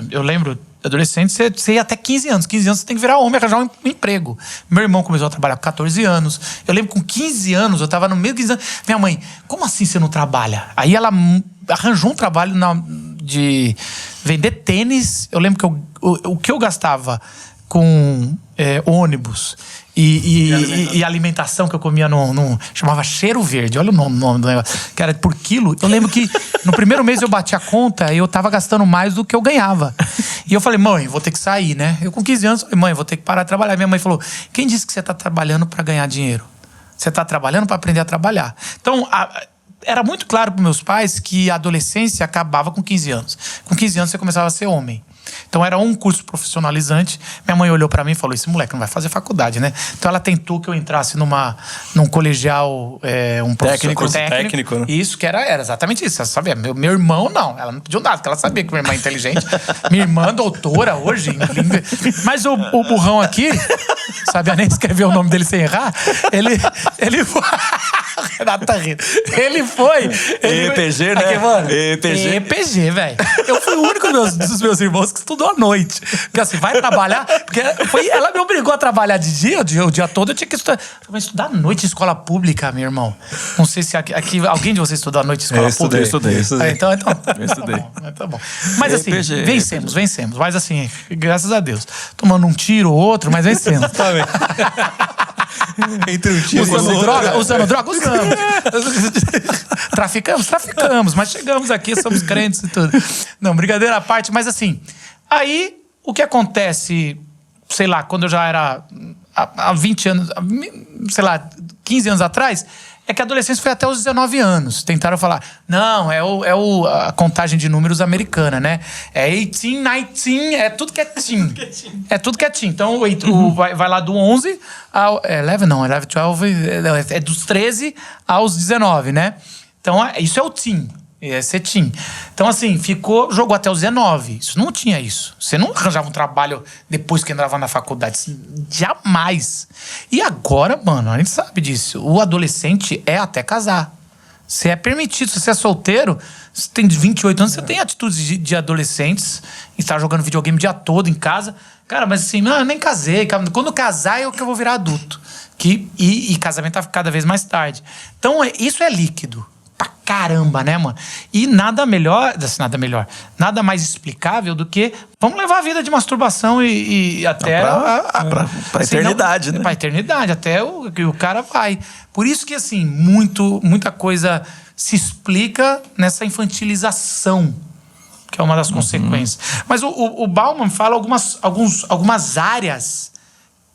eu lembro, adolescente, você ia até 15 anos. 15 anos você tem que virar homem, arranjar um emprego. Meu irmão começou a trabalhar com 14 anos. Eu lembro com 15 anos, eu tava no meio de 15 anos. Minha mãe, como assim você não trabalha? Aí ela arranjou um trabalho de vender tênis. Eu lembro que o que eu gastava com ônibus e alimentação que eu comia chamava Cheiro Verde, olha o nome do negócio, que era por quilo. Eu lembro que no primeiro mês eu bati a conta e eu tava gastando mais do que eu ganhava. E eu falei, mãe, vou ter que sair, né? Eu com 15 anos falei, mãe, vou ter que parar de trabalhar. Minha mãe falou, quem disse que você tá trabalhando para ganhar dinheiro? Você tá trabalhando para aprender a trabalhar. Então, era muito claro para meus pais que a adolescência acabava com 15 anos. Com 15 anos você começava a ser homem. Então era um curso profissionalizante. Minha mãe olhou pra mim e falou, esse moleque não vai fazer faculdade, né? Então ela tentou que eu entrasse num colegial, um técnico, né? Isso, que era exatamente isso. Você sabia, meu irmão não, ela não pediu nada, porque ela sabia que minha irmã é inteligente. Minha irmã doutora hoje em língua. Mas o burrão aqui, sabia nem escrever o nome dele sem errar, ele foi... Renato tá rindo. Ele foi... EPG, né? Aqui, mano, EPG, velho. Eu fui o único dos meus irmãos que estudou à noite. Porque assim, vai trabalhar... Porque ela me obrigou a trabalhar de dia, o dia todo eu tinha que estudar. Mas estudar à noite em escola pública, meu irmão. Não sei se aqui alguém de vocês estudou à noite em escola pública. Eu estudei. Então, eu estudei. Tá bom. Mas assim, EPG, vencemos. Mas assim, graças a Deus. Tomando um tiro ou outro, mas vencemos. Tá bem. Entre um tiro Usando droga? Usamos. Traficamos, mas chegamos aqui, somos crentes e tudo. Não, brincadeira à parte, mas assim, aí o que acontece, sei lá, quando eu já era há 20 anos, sei lá, 15 anos atrás, é que a adolescência foi até os 19 anos. Tentaram falar, não, a contagem de números americana, né? É 18, 19, é tudo que é teen. É tudo que é teen. Então, vai lá do 11 ao... 11 não, 11, 12... É dos 13 aos 19, né? Então, isso é o teen. Ser teen. Então, assim, jogou até os 19. Isso não tinha isso. Você não arranjava um trabalho depois que entrava na faculdade. Jamais. E agora, mano, a gente sabe disso. O adolescente é até casar. Você é permitido. Se você é solteiro, você tem 28 anos, você tem atitudes de adolescentes. Estar jogando videogame o dia todo em casa. Cara, mas assim, eu nem casei. Quando eu casar, é que eu vou virar adulto. E casamento tá cada vez mais tarde. Então, isso é líquido. Pra caramba, né, mano? E nada mais explicável do que vamos levar a vida de masturbação e até... Pra eternidade, né? Pra eternidade, até o cara vai. Por isso que, assim, muita coisa se explica nessa infantilização, que é uma das consequências. Mas o Bauman fala algumas áreas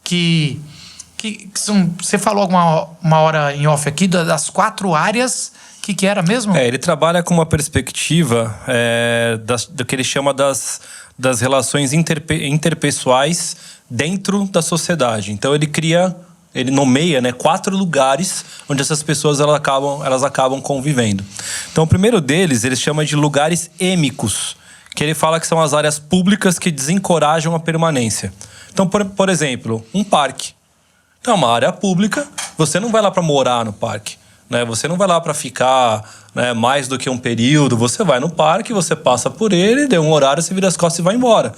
que são... Você falou uma hora em off aqui das 4 áreas... O que era mesmo? Ele trabalha com uma perspectiva do que ele chama das relações interpessoais dentro da sociedade. Então ele nomeia, né, 4 lugares onde essas pessoas elas acabam convivendo. Então o primeiro deles ele chama de lugares êmicos, que ele fala que são as áreas públicas que desencorajam a permanência. Então, por exemplo, um parque. Então é uma área pública, você não vai lá para morar no parque. Né? Você não vai lá para ficar, né, mais do que um período. Você vai no parque, você passa por ele, deu um horário, você vira as costas e vai embora.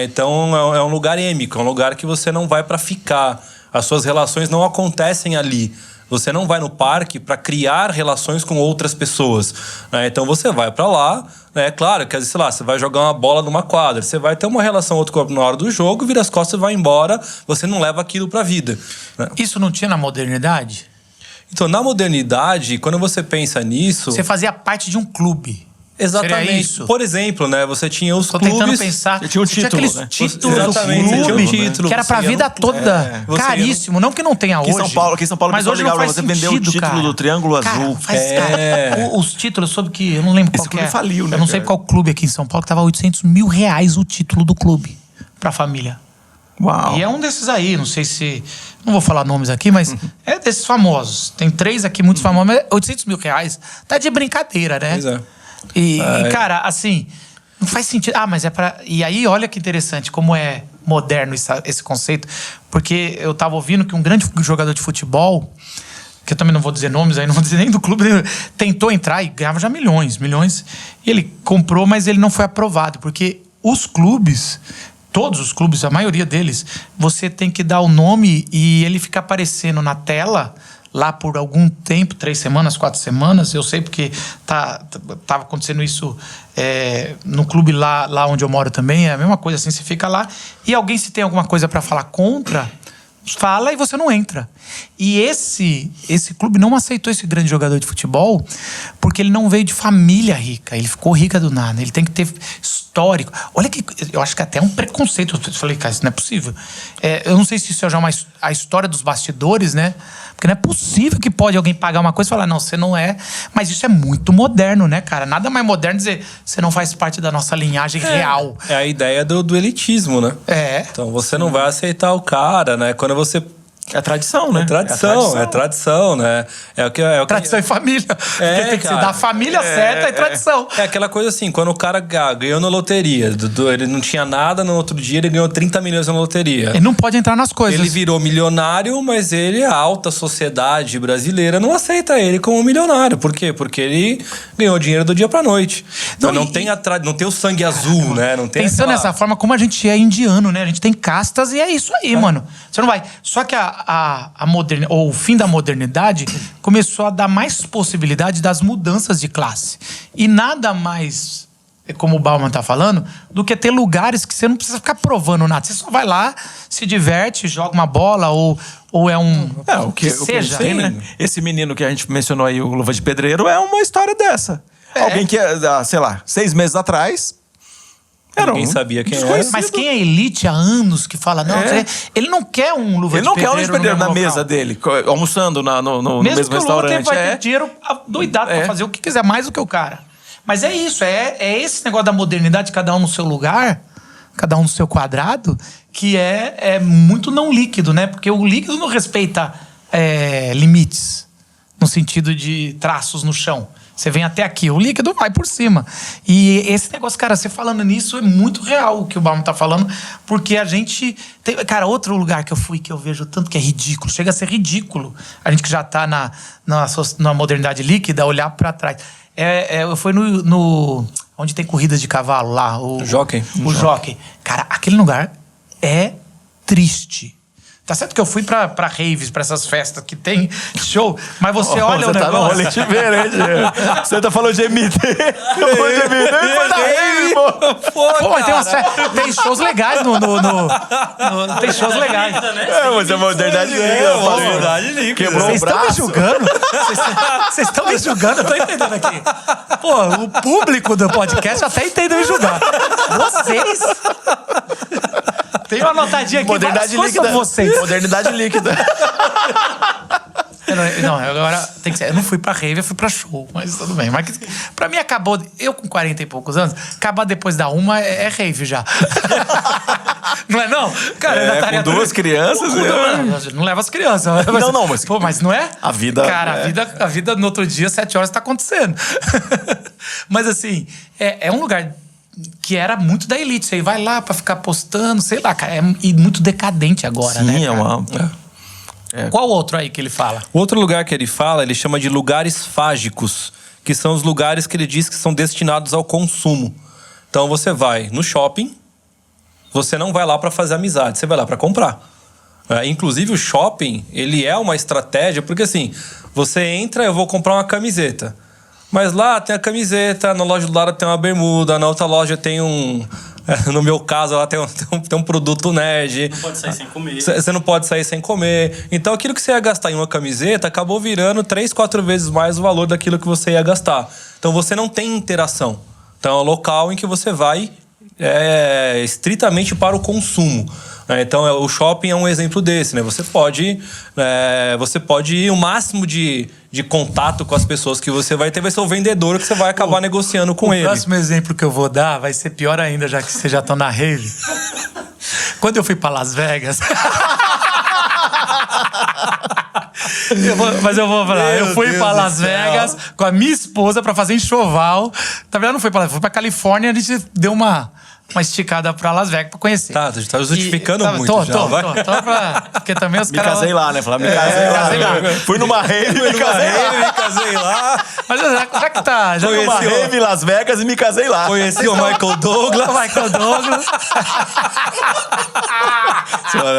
Então é um lugar êmico, é um lugar que você não vai para ficar. As suas relações não acontecem ali. Você não vai no parque para criar relações com outras pessoas, né? Então você vai para lá, né? Claro que, sei lá, você vai jogar uma bola numa quadra, você vai ter uma relação com outro corpo na hora do jogo, vira as costas e vai embora, você não leva aquilo pra vida, né? Isso não tinha na modernidade? Então, na modernidade, quando você pensa nisso... Você fazia parte de um clube. Exatamente. Seria isso? Por exemplo, né? Você tinha os Tô clubes... tentando pensar. Você tinha um título, aqueles né? títulos Exatamente, do você tinha um clube, título, que era pra você ia vida no- toda. você ia Caríssimo. Não que não tenha Aqui hoje. em São Paulo, o mas pessoal hoje não ligava faz pra você vender o sentido, título cara. do Triângulo Cara, Azul. os títulos, soube que... Eu não lembro qual Esse que clube é. faliu, né, Eu não sei cara? qual clube aqui em São Paulo, que tava R$800 mil o título do clube pra família. Uau. E é um desses aí, não sei se... Não vou falar nomes aqui, mas é desses famosos. Tem 3 aqui muito famosos, mas R$800 mil tá de brincadeira, né? Pois é. E, cara, assim, não faz sentido. Ah, mas é pra... E aí, olha que interessante como é moderno esse conceito. Porque eu tava ouvindo que um grande jogador de futebol, que eu também não vou dizer nomes aí, não vou dizer nem do clube, tentou entrar e ganhava já milhões. E ele comprou, mas ele não foi aprovado. Porque os clubes... Todos os clubes, a maioria deles, você tem que dar o nome e ele fica aparecendo na tela lá por algum tempo, 3 semanas, 4 semanas. Eu sei porque tava acontecendo isso no clube lá onde eu moro também. É a mesma coisa assim, você fica lá e alguém, se tem alguma coisa para falar contra, fala e você não entra. E esse clube não aceitou esse grande jogador de futebol porque ele não veio de família rica. Ele ficou rica do nada. Ele tem que ter histórico. Olha que... Eu acho que até é um preconceito. Eu falei, cara, isso não é possível. Eu não sei se isso é já a história dos bastidores, né? Porque não é possível que pode alguém pagar uma coisa e falar, não, você não é... Mas isso é muito moderno, né, cara? Nada mais moderno dizer, você não faz parte da nossa linhagem real. É a ideia do elitismo, né? É. Então você não vai aceitar o cara, né? Quando você... É tradição, né? É tradição, né? É o que Tradição e família. Porque tem que ser cara. da família certa e tradição. É aquela coisa assim, quando o cara ganhou na loteria, ele não tinha nada, no outro dia ele ganhou 30 milhões na loteria. Ele não pode entrar nas coisas. Ele virou milionário, mas a alta sociedade brasileira não aceita ele como milionário. Por quê? Porque ele ganhou dinheiro do dia pra noite. Então não tem o sangue azul, né? Não tem Pensando dessa forma, como a gente é indiano, né? A gente tem castas e é isso aí, mano. Você não vai... Só que o fim da modernidade começou a dar mais possibilidade das mudanças de classe. E nada mais, como o Bauman tá falando, do que ter lugares que você não precisa ficar provando nada. Você só vai lá, se diverte, joga uma bola ou é um... O que seja, tem, né? Esse menino que a gente mencionou aí, o Luva de Pedreiro, é uma história dessa. Alguém que, sei lá, 6 meses atrás... Ninguém sabia quem era. Mas quem é elite há anos que fala, não, ele não quer um luva de pedreiro. Ele não quer um luva de pedreiro na mesmo mesa local. dele, almoçando no mesmo Mesmo que restaurante. o Luva vai ter dinheiro doidado pra fazer o que quiser, mais do que o cara. Mas é isso, é esse negócio da modernidade, cada um no seu lugar, cada um no seu quadrado, que é muito não líquido, né? Porque o líquido não respeita limites, no sentido de traços no chão. Você vem até aqui, o líquido vai por cima. E esse negócio, cara, você falando nisso, é muito real o que o Bauman tá falando, porque a gente... Cara, outro lugar que eu fui, que eu vejo tanto que é ridículo, chega a ser ridículo, a gente que já tá na modernidade líquida, olhar pra trás. Eu fui no onde tem corridas de cavalo lá. O Jockey. O Jockey. Cara, aquele lugar é triste. Tá certo que eu fui pra raves, pra essas festas que tem show, mas você olha o negócio... Você tá no rolê diferente. Você tá falando de MD. Foi da rave, Pô, mas tem shows legais tem shows legais. Mas é modernidade líquida. Modernidade líquida. Quebrou Vocês o estão me braço. julgando? Vocês estão me julgando? Eu tô entendendo aqui. Pô, o público do podcast até entendeu me julgar. Vocês... Tem uma notadinha aqui. Modernidade líquida. Vocês. Modernidade líquida. Não, agora tem que ser. Eu não fui pra rave, eu fui pra show, mas tudo bem. Mas pra mim acabou. Eu com 40 e poucos anos, acabar depois da uma é rave já. Não é não? Cara, eu estaria com 2 crianças. Não leva as crianças. Não, mas... Pô, mas não é? A vida... Cara, a vida no outro dia, 7 horas, tá acontecendo. Mas assim, é um lugar que era muito da elite. Você vai lá pra ficar postando, sei lá, cara. E muito decadente agora, né? Sim, Qual outro aí que ele fala? O outro lugar que ele fala, ele chama de lugares fágicos, que são os lugares que ele diz que são destinados ao consumo. Então você vai no shopping, você não vai lá pra fazer amizade, você vai lá pra comprar. Inclusive o shopping, ele é uma estratégia, porque assim, você entra, eu vou comprar uma camiseta. Mas lá tem a camiseta, na loja do lado tem uma bermuda, na outra loja tem um... No meu caso, lá tem um produto nerd. Não pode sair sem comer. Você não pode sair sem comer. Então aquilo que você ia gastar em uma camiseta acabou virando 3, 4 vezes mais o valor daquilo que você ia gastar. Então você não tem interação. Então é um local em que você vai estritamente para o consumo. Então o shopping é um exemplo desse, né? Você pode ir o máximo de contato com as pessoas que você vai ter, vai ser o vendedor que você vai acabar negociando com ele. O próximo exemplo que eu vou dar vai ser pior ainda, já que vocês já estão na rave. Quando eu fui para Las Vegas... Mas eu vou falar, eu fui pra Las Vegas com a minha esposa pra fazer enxoval. Na verdade, não foi pra Las Vegas, foi pra Califórnia. A gente deu uma esticada pra Las Vegas pra conhecer. Tá, você tá justificando muito. Tô, porque também os Me caras... casei lá, né? Falar, me casei lá. Fui numa rave, me casei lá. Mas já que tá... Já fui numa rave em Las Vegas e me casei lá. Conheci o Michael Douglas.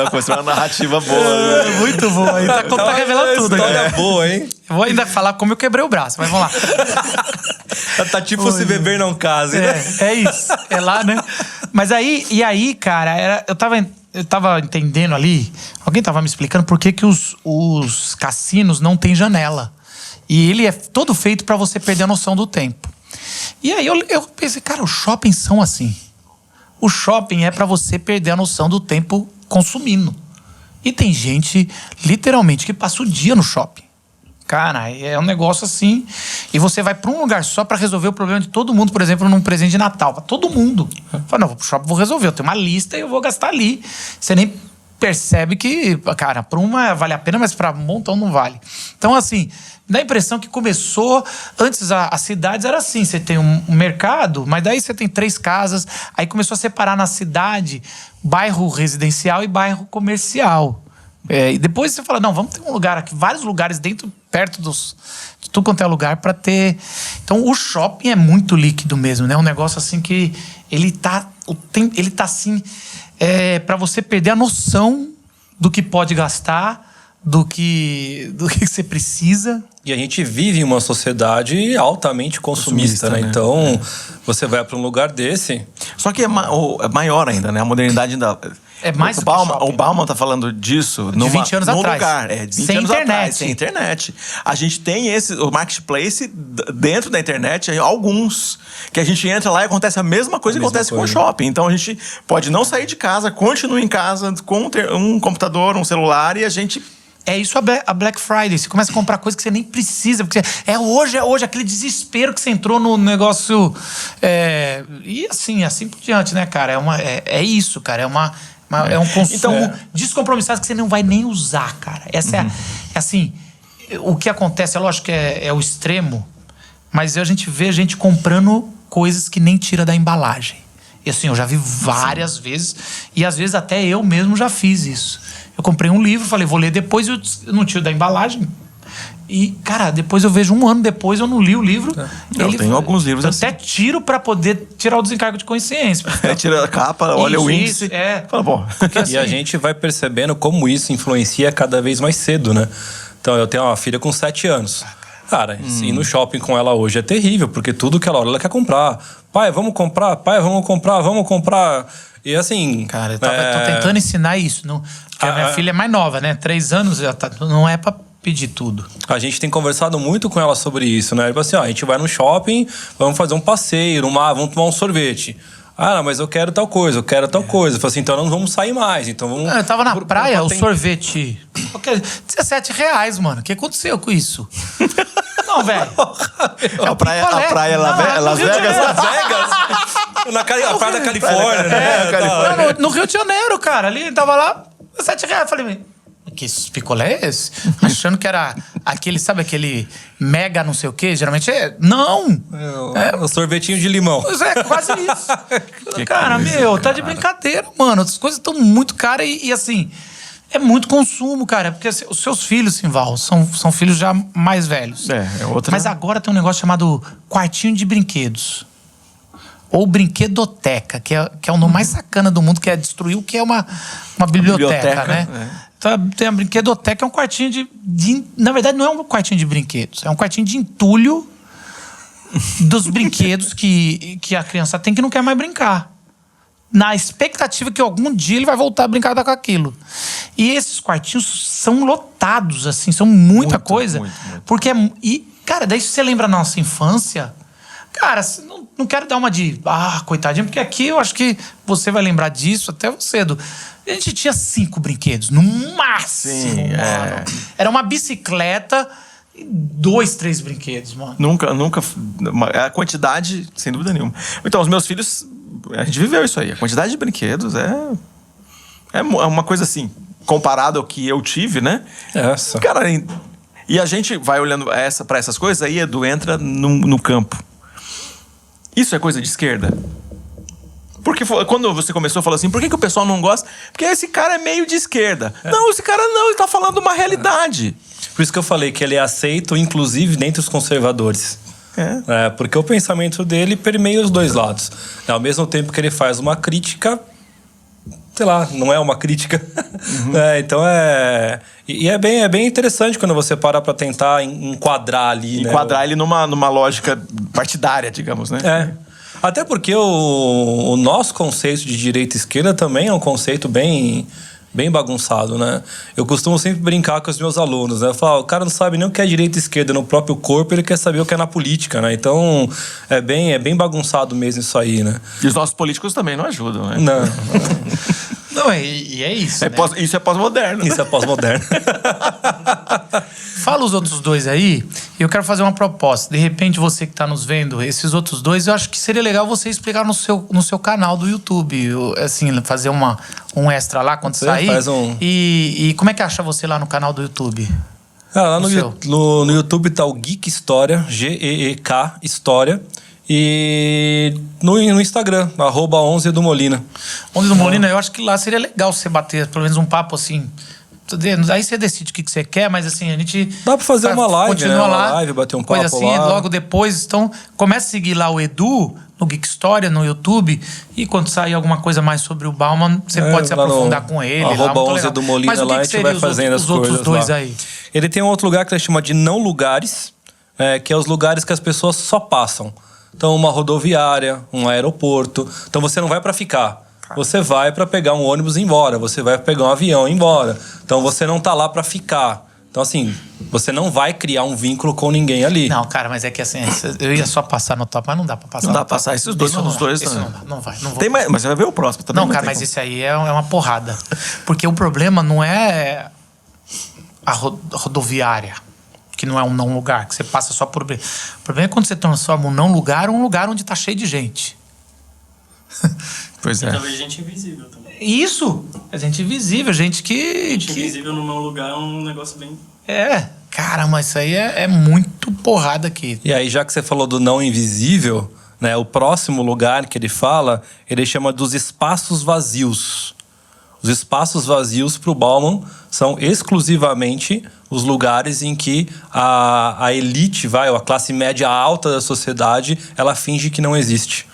Foi uma narrativa boa. Né? Muito boa. Aí tá revelando tudo. História boa, hein? Eu vou ainda falar como eu quebrei o braço, mas vamos lá. Tá tipo se beber não case, né? É isso. É lá, né? Mas aí, cara, eu tava entendendo ali, alguém tava me explicando por que os cassinos não têm janela. E ele é todo feito pra você perder a noção do tempo. E aí eu pensei, cara, os shoppings são assim. O shopping é pra você perder a noção do tempo consumindo. E tem gente, literalmente, que passa o dia no shopping. Cara, é um negócio assim. E você vai pra um lugar só pra resolver o problema de todo mundo, por exemplo, num presente de Natal. Pra todo mundo. Fala, não, vou pro shopping, vou resolver. Eu tenho uma lista e eu vou gastar ali. Você nem percebe que, cara, pra uma vale a pena, mas pra um montão não vale. Então, assim, dá a impressão que começou... Antes, as cidades era assim. Você tem um mercado, mas daí você tem 3 casas. Aí começou a separar na cidade bairro residencial e bairro comercial. E depois você fala, não, vamos ter um lugar aqui, vários lugares perto de tudo quanto é lugar pra ter... Então o shopping é muito líquido mesmo, né? Um negócio assim que ele tá assim, pra você perder a noção do que pode gastar, do que você precisa. E a gente vive em uma sociedade altamente consumista, né? Então, você vai para um lugar desse... Só que é maior ainda, né? A modernidade ainda... É mais o Bauman tá falando disso de 20 anos atrás. Lugar. De 20 anos atrás, sem internet. A gente tem o marketplace dentro da internet, alguns, que a gente entra lá e acontece a mesma coisa que acontece com o shopping. Então a gente pode não sair de casa, continua em casa com um computador, um celular e a gente... É isso a Black Friday. Você começa a comprar coisa que você nem precisa. Porque é hoje, aquele desespero que você entrou no negócio. E assim por diante, né, cara? É isso, cara. É um consumo descompromissado que você não vai nem usar, cara. Essa é assim, o que acontece, é lógico que é o extremo, mas a gente vê gente comprando coisas que nem tira da embalagem. E assim, eu já vi várias vezes, e às vezes até eu mesmo já fiz isso. Eu comprei um livro, falei, vou ler depois, eu não tiro da embalagem. E, cara, depois eu vejo 1 ano depois, eu não li o livro. Eu tenho alguns livros assim. Eu até tiro pra poder tirar o desencargo de consciência. Tira a capa, olha o índice. Fala, bom. Assim, e a gente vai percebendo como isso influencia cada vez mais cedo, né? Então, eu tenho uma filha com 7 anos. Cara, ir no shopping com ela hoje é terrível, porque tudo que ela olha, ela quer comprar. Pai, vamos comprar. Pai, vamos comprar. E assim... Cara, eu tô tentando ensinar isso. Porque a minha filha é mais nova, né? 3 anos, não é pra pedir tudo. A gente tem conversado muito com ela sobre isso, né? Tipo assim, a gente vai no shopping, vamos fazer um passeio, vamos tomar um sorvete. Ah, não, mas eu quero tal coisa, eu quero tal coisa. Eu falei assim, então não vamos sair mais. Então vamos... Eu tava na praia, o sorvete... R$17, mano. O que aconteceu com isso? Não, velho. A praia Las Vegas? A praia da Califórnia, né? No Rio de Janeiro, cara. Ali, tava lá, R$7. Falei, que picolé é esse? Achando que era aquele, sabe aquele mega não sei o quê? Geralmente é... Não! O sorvetinho de limão. Pois é, quase isso. Cara, tá de brincadeira, mano. As coisas estão muito caras e assim... É muito consumo, cara. Porque assim, os seus filhos, Simval, são filhos já mais velhos. É outra... Mas agora tem um negócio chamado quartinho de brinquedos. ou brinquedoteca, que é o nome mais sacana do mundo, que é destruir o que é uma biblioteca, né? Então, tem a brinquedoteca, é um quartinho de... Na verdade, não é um quartinho de brinquedos. É um quartinho de entulho dos brinquedos que a criança tem que não quer mais brincar. Na expectativa que algum dia ele vai voltar a brincar com aquilo. E esses quartinhos são lotados, assim, são muita coisa. Muito. Porque cara, daí se você lembra da nossa infância... Cara, não quero dar uma de... coitadinho, porque aqui eu acho que você vai lembrar disso até cedo. A gente tinha 5 brinquedos, no máximo, mano. Era uma bicicleta e 2, 3 brinquedos, mano. Nunca... A quantidade, sem dúvida nenhuma. Então, os meus filhos... A gente viveu isso aí. A quantidade de brinquedos é uma coisa assim, comparado ao que eu tive, né? Cara, e a gente vai olhando pra essas coisas, aí, Edu, entra no campo. Isso é coisa de esquerda? Porque quando você começou, falou assim, por que o pessoal não gosta? Porque esse cara é meio de esquerda. Não, esse cara não, ele tá falando uma realidade. Por isso que eu falei que ele é aceito, inclusive, dentre os conservadores. Porque o pensamento dele permeia os dois lados. Ao mesmo tempo que ele faz uma crítica, sei lá, não é uma crítica. Então E é bem interessante quando você para pra tentar enquadrar ali. Enquadrar ele numa lógica partidária, digamos, né? Até porque o nosso conceito de direita e esquerda também é um conceito bem bagunçado, né? Eu costumo sempre brincar com os meus alunos, né? Eu falo, o cara não sabe nem o que é direita e esquerda no próprio corpo, ele quer saber o que é na política, né? Então, é bem bagunçado mesmo isso aí, né? E os nossos políticos também não ajudam, né? Não, e é isso, né? Isso é pós-moderno. Isso é pós-moderno. Fala os outros dois aí, e eu quero fazer uma proposta. De repente, você que está nos vendo, esses outros dois, eu acho que seria legal você explicar no seu canal do YouTube. Assim, fazer um extra lá quando sair. Faz E como é que acha você lá no canal do YouTube? Lá no YouTube tá o Geek História, G-E-E-K História. E no Instagram, @11 do Molina. 11 do Molina, eu acho que lá seria legal você bater pelo menos um papo assim. Aí você decide o que você quer, mas assim, a gente... Dá pra fazer uma live, continua né? lá, uma live, bater um coisa papo assim, lá. logo depois. Então, comece a seguir lá o Edu, no Geek História, no YouTube. E quando sair alguma coisa mais sobre o Bauman, você pode se aprofundar com ele. @11 do Molina, mas o que lá a gente vai fazendo as coisas outros dois lá. aí? Ele tem um outro lugar que ele chama de não lugares, que é os lugares que as pessoas só passam. Então, uma rodoviária, um aeroporto. Então, você não vai pra ficar. Você vai pra pegar um ônibus e ir embora. Você vai pegar um avião e ir embora. Então, você não tá lá pra ficar. Então, assim, você não vai criar um vínculo com ninguém ali. Não, cara, mas é que assim, eu ia só passar no top, mas não dá pra passar. Não dá pra passar. Esses dois são os dois. Isso não dá, não vai. Não vou. Tem mais, mas você vai ver o próximo também. Não, cara, mas esse aí é uma porrada. Porque o problema não é a rodoviária, que não é um não lugar, que você passa só por... O problema é quando você transforma um não lugar em um lugar onde tá cheio de gente. Pois é. Talvez gente invisível também. Isso! É gente invisível, gente que... Gente invisível no não lugar é um negócio bem... Cara, mas isso aí é muito porrada aqui. E aí, já que você falou do não invisível, né? O próximo lugar que ele fala, ele chama dos espaços vazios. Os espaços vazios para o Bauman são exclusivamente os lugares em que a elite, ou a classe média alta da sociedade, ela finge que não existe.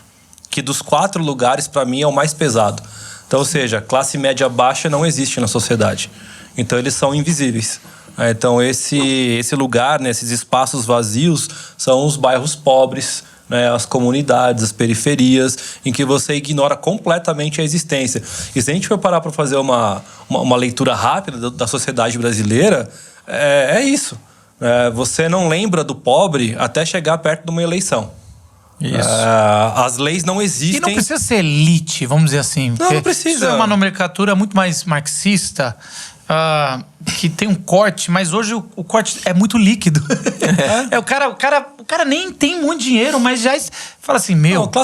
Que dos 4 lugares, para mim, é o mais pesado. Então, ou seja, classe média baixa não existe na sociedade. Então, eles são invisíveis. Então, esse lugar, né, esses espaços vazios, são os bairros pobres, né, as comunidades, as periferias, em que você ignora completamente a existência. E se a gente for parar para fazer uma leitura rápida da sociedade brasileira, é isso. Você não lembra do pobre até chegar perto de uma eleição. Isso. As leis não existem. E não precisa ser elite, vamos dizer assim. Não precisa. Isso é uma nomenclatura muito mais marxista, que tem um corte, mas hoje o corte é muito líquido. O cara nem tem muito dinheiro, mas já fala assim,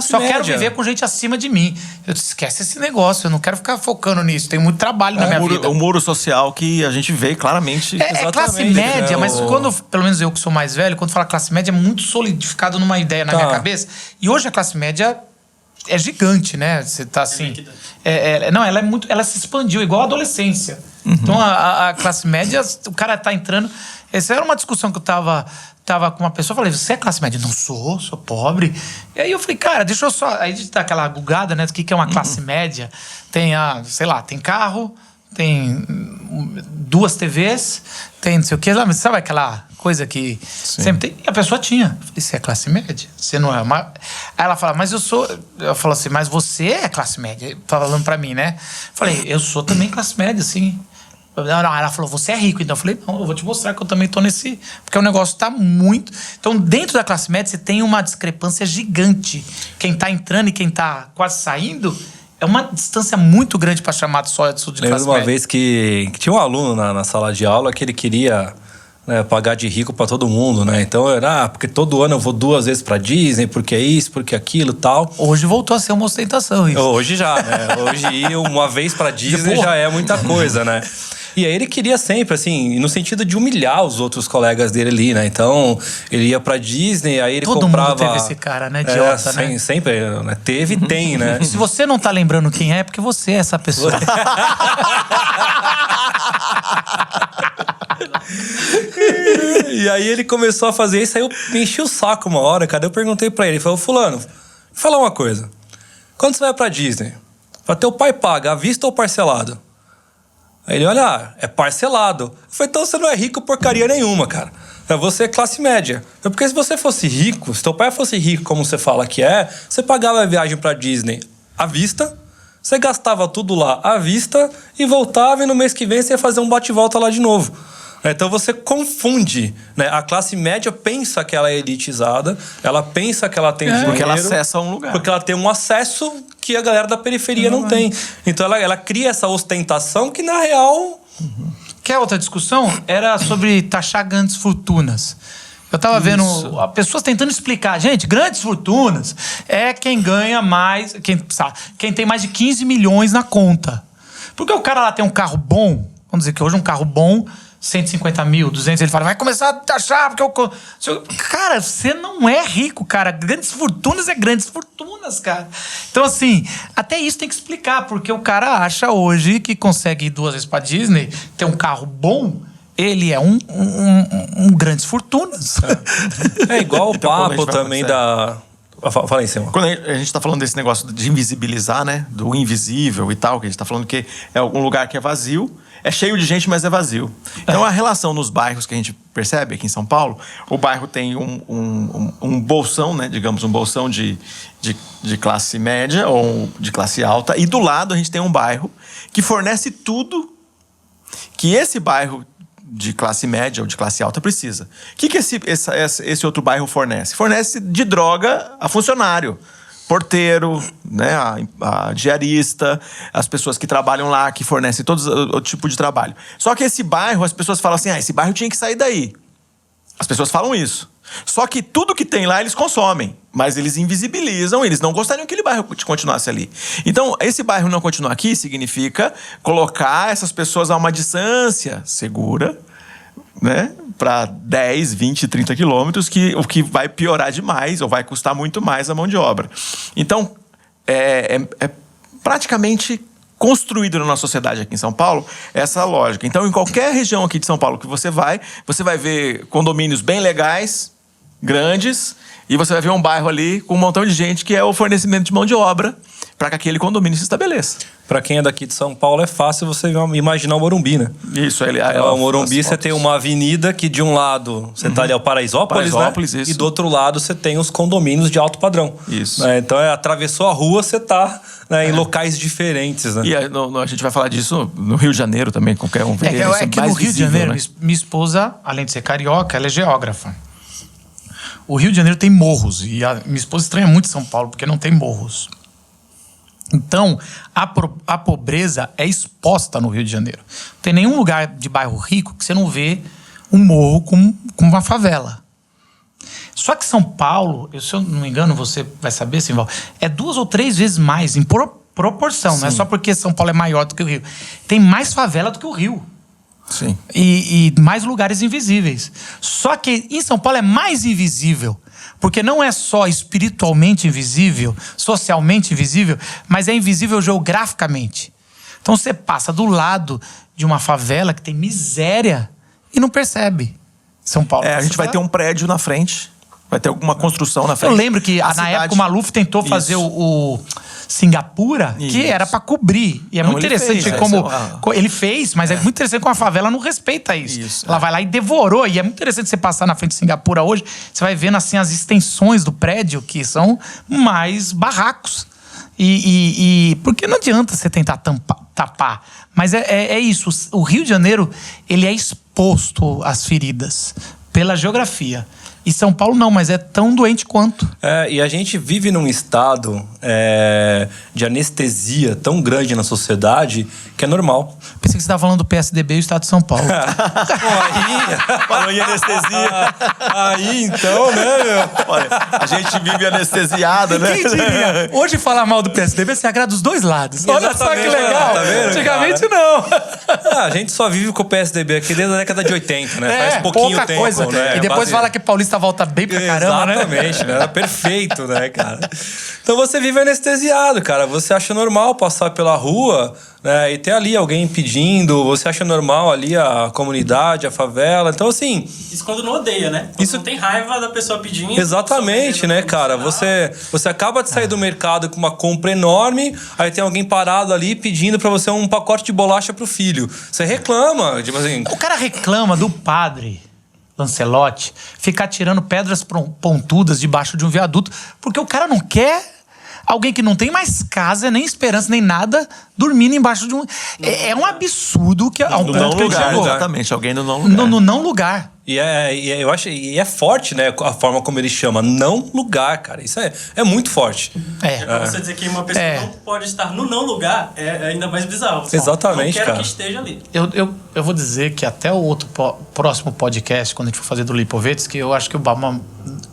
só quero viver com gente acima de mim. Eu disse, esquece esse negócio, eu não quero ficar focando nisso, tem muito trabalho na minha vida. O muro social que a gente vê claramente. É classe média, mas quando, pelo menos eu que sou mais velho, quando fala classe média, é muito solidificado numa ideia na minha cabeça. E hoje a classe média é gigante, né? Você tá assim. Não, ela é muito. Ela se expandiu igual a adolescência. Então a classe média, o cara tá entrando. Essa era uma discussão que eu tava com uma pessoa, eu falei, você é classe média? Não sou pobre. E aí eu falei, cara, deixa eu só. Aí a gente dá aquela gugada, né? O que é uma classe média? Tem sei lá, tem carro, tem 2 TVs, tem não sei o que lá, mas sabe aquela coisa que sempre tem? E a pessoa tinha. Eu falei, você é classe média? Você não é uma. Aí ela fala, mas eu sou. Eu falo assim, mas você é classe média? Falando pra mim, né? Eu falei, eu sou também classe média, sim. Não, ela falou, você é rico. Então eu falei, não, eu vou te mostrar que eu também tô nesse... Porque o negócio tá muito... Então, dentro da classe média, você tem uma discrepância gigante. Quem tá entrando e quem tá quase saindo... É uma distância muito grande para chamar só de classe média. Uma vez que tinha um aluno na sala de aula que ele queria... né, pagar de rico pra todo mundo, né? Então era, porque todo ano eu vou 2 vezes pra Disney, porque é isso, porque aquilo e tal. Hoje voltou a ser uma ostentação isso. Hoje já, né? Hoje ir uma vez pra Disney já é muita coisa, né? E aí ele queria sempre, assim, no sentido de humilhar os outros colegas dele ali, né? Então, ele ia pra Disney, aí ele comprava... Todo mundo teve esse cara, né? Idiota, né? Sempre, né? Teve e tem, né? E se você não tá lembrando quem é porque você é essa pessoa. E aí ele começou a fazer isso, aí eu me enchi o saco uma hora, cara. Eu perguntei pra ele, falei, fulano, fala uma coisa. Quando você vai pra Disney, teu pai paga à vista ou parcelado? Aí ele, olha, é parcelado. Eu falei, então você não é rico porcaria nenhuma, cara. Você é classe média. Porque se você fosse rico, se teu pai fosse rico, como você fala que é, você pagava a viagem pra Disney à vista, você gastava tudo lá à vista e voltava, e no mês que vem você ia fazer um bate-volta lá de novo. Então você confunde, né? A classe média pensa que ela é elitizada, ela pensa que ela tem dinheiro. Porque ela acessa um lugar. Porque ela tem um acesso que a galera da periferia não tem. Então ela cria essa ostentação que, na real... Quer outra discussão? Era sobre taxar grandes fortunas. Eu tava vendo pessoas tentando explicar. Gente, grandes fortunas é quem ganha mais... Quem tem mais de 15 milhões na conta. Porque o cara lá tem um carro bom, vamos dizer que hoje um carro bom... 150 mil, 200, ele fala, vai começar a taxar, porque eu... Cara, você não é rico, cara. Grandes fortunas é grandes fortunas, cara. Então, assim, até isso tem que explicar, porque o cara acha hoje que consegue ir 2 vezes pra Disney, ter um carro bom, ele é um grandes fortunas. É igual o papo também da... Fala aí, Simão. Quando a gente tá falando desse negócio de invisibilizar, né? Do invisível e tal, que a gente tá falando que é algum lugar que é vazio, é cheio de gente, mas é vazio. Então a relação nos bairros que a gente percebe aqui em São Paulo, o bairro tem um bolsão, né? Digamos, um bolsão de classe média ou de classe alta, e do lado a gente tem um bairro que fornece tudo que esse bairro de classe média ou de classe alta precisa. O que esse outro bairro fornece? Fornece de droga a funcionário, porteiro, né, a diarista, as pessoas que trabalham lá, que fornecem todo o tipo de trabalho. Só que esse bairro, as pessoas falam assim, esse bairro tinha que sair daí. As pessoas falam isso. Só que tudo que tem lá eles consomem, mas eles invisibilizam, eles não gostariam que aquele bairro continuasse ali. Então, esse bairro não continuar aqui significa colocar essas pessoas a uma distância segura, né, para 10, 20, 30 quilômetros, o que vai piorar demais ou vai custar muito mais a mão de obra. Então, é praticamente construído na nossa sociedade aqui em São Paulo essa lógica. Então, em qualquer região aqui de São Paulo que você vai ver condomínios bem legais, grandes, e você vai ver um bairro ali com um montão de gente que é o fornecimento de mão de obra para que aquele condomínio se estabeleça. Para quem é daqui de São Paulo, é fácil você imaginar o Morumbi, né? Isso, o Morumbi, você tem uma avenida que de um lado você tá ali ao Paraisópolis, né? Isso. E do outro lado você tem os condomínios de alto padrão. Isso. Né? Então, atravessou a rua, você tá, né, em locais diferentes, né? E a gente vai falar disso no Rio de Janeiro também, qualquer um. É que no Rio de Janeiro, né? Minha esposa, além de ser carioca, ela é geógrafa. O Rio de Janeiro tem morros, e a minha esposa estranha muito São Paulo, porque não tem morros. Então, a pobreza é exposta no Rio de Janeiro. Não tem nenhum lugar de bairro rico que você não vê um morro com uma favela. Só que São Paulo, se eu não me engano, você vai saber, Simval, é 2 ou 3 vezes mais em proporção. Sim. Não é só porque São Paulo é maior do que o Rio. Tem mais favela do que o Rio. Sim. E mais lugares invisíveis. Só que em São Paulo é mais invisível. Porque não é só espiritualmente invisível, socialmente invisível, mas é invisível geograficamente. Então você passa do lado de uma favela que tem miséria e não percebe. São Paulo. A gente vai ter um prédio na frente. Vai ter alguma construção na frente. Eu lembro que na época o Maluf tentou fazer o Singapura, que era pra cobrir. E é muito interessante como ele fez, mas é muito interessante como a favela não respeita isso. Ela vai lá e devorou. E é muito interessante você passar na frente de Singapura hoje, você vai vendo assim as extensões do prédio, que são mais barracos. Porque não adianta você tentar tapar. Mas é isso. O Rio de Janeiro, ele é exposto às feridas pela geografia. E São Paulo não, mas é tão doente quanto. E a gente vive num estado de anestesia tão grande na sociedade que é normal. Pensei que você estava falando do PSDB e o Estado de São Paulo. Falou em anestesia. Aí então, né, meu? Olha, a gente vive anestesiado, né? Quem diria? Hoje falar mal do PSDB se agrada dos dois lados. Olha só que legal. Tá vendo, antigamente cara? não. A gente só vive com o PSDB aqui desde a década de 80, né? Faz pouquinho pouca tempo, coisa. né? E depois fala que Paulista volta bem pra caramba, né? Exatamente, né? Perfeito, né, cara? Então você vive anestesiado, cara. Você acha normal passar pela rua, né, e ter ali alguém pedindo. Você acha normal ali a comunidade, a favela. Então, assim... Isso quando não odeia, né? Quando não tem raiva da pessoa pedindo. Exatamente, né, cara? Você acaba de sair do mercado com uma compra enorme, aí tem alguém parado ali pedindo pra você um pacote de bolacha pro filho. Você reclama, tipo assim... O cara reclama do padre Lancelotti ficar tirando pedras pontudas debaixo de um viaduto, porque o cara não quer alguém que não tem mais casa, nem esperança, nem nada, dormindo embaixo de um... É um absurdo que... No não lugar, exatamente. Alguém no não lugar. No não lugar. Eu acho, e é forte, né, a forma como ele chama, não lugar, cara. Isso é muito forte. Pra você dizer que uma pessoa não pode estar no não lugar, é ainda mais bizarro. Exatamente, não quero cara. que esteja ali. Eu vou dizer que até o outro próximo podcast, quando a gente for fazer do Lipovetsky, eu acho que o Bauman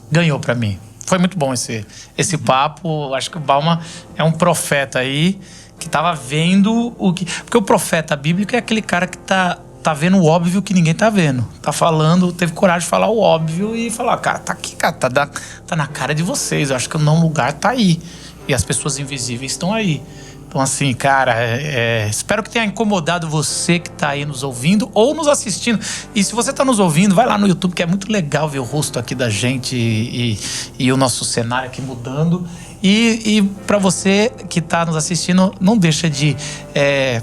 ganhou pra mim. Foi muito bom esse papo. Acho que o Bauman é um profeta aí que tava vendo o que... Porque o profeta bíblico é aquele cara que tá vendo o óbvio que ninguém tá vendo. Tá falando, teve coragem de falar o óbvio e falar, cara, tá aqui, cara, tá na cara de vocês. Eu acho que o não lugar tá aí. E as pessoas invisíveis estão aí. Então, assim, cara, espero que tenha incomodado você que tá aí nos ouvindo ou nos assistindo. E se você tá nos ouvindo, vai lá no YouTube, que é muito legal ver o rosto aqui da gente e o nosso cenário aqui mudando. E para você que tá nos assistindo, não deixa de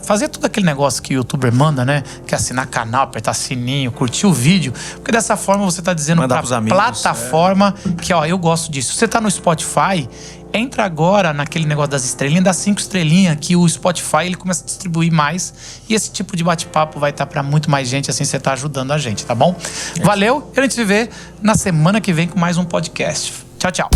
fazer tudo aquele negócio que o youtuber manda, né? Que é assinar canal, apertar sininho, curtir o vídeo. Porque dessa forma você tá dizendo pra plataforma que, ó, eu gosto disso. Se você tá no Spotify... Entra agora naquele negócio das estrelinhas, dá 5 estrelinhas, que o Spotify ele começa a distribuir mais. E esse tipo de bate-papo vai estar para muito mais gente, assim você tá ajudando a gente, tá bom? Valeu, e a gente se vê na semana que vem com mais um podcast. Tchau, tchau.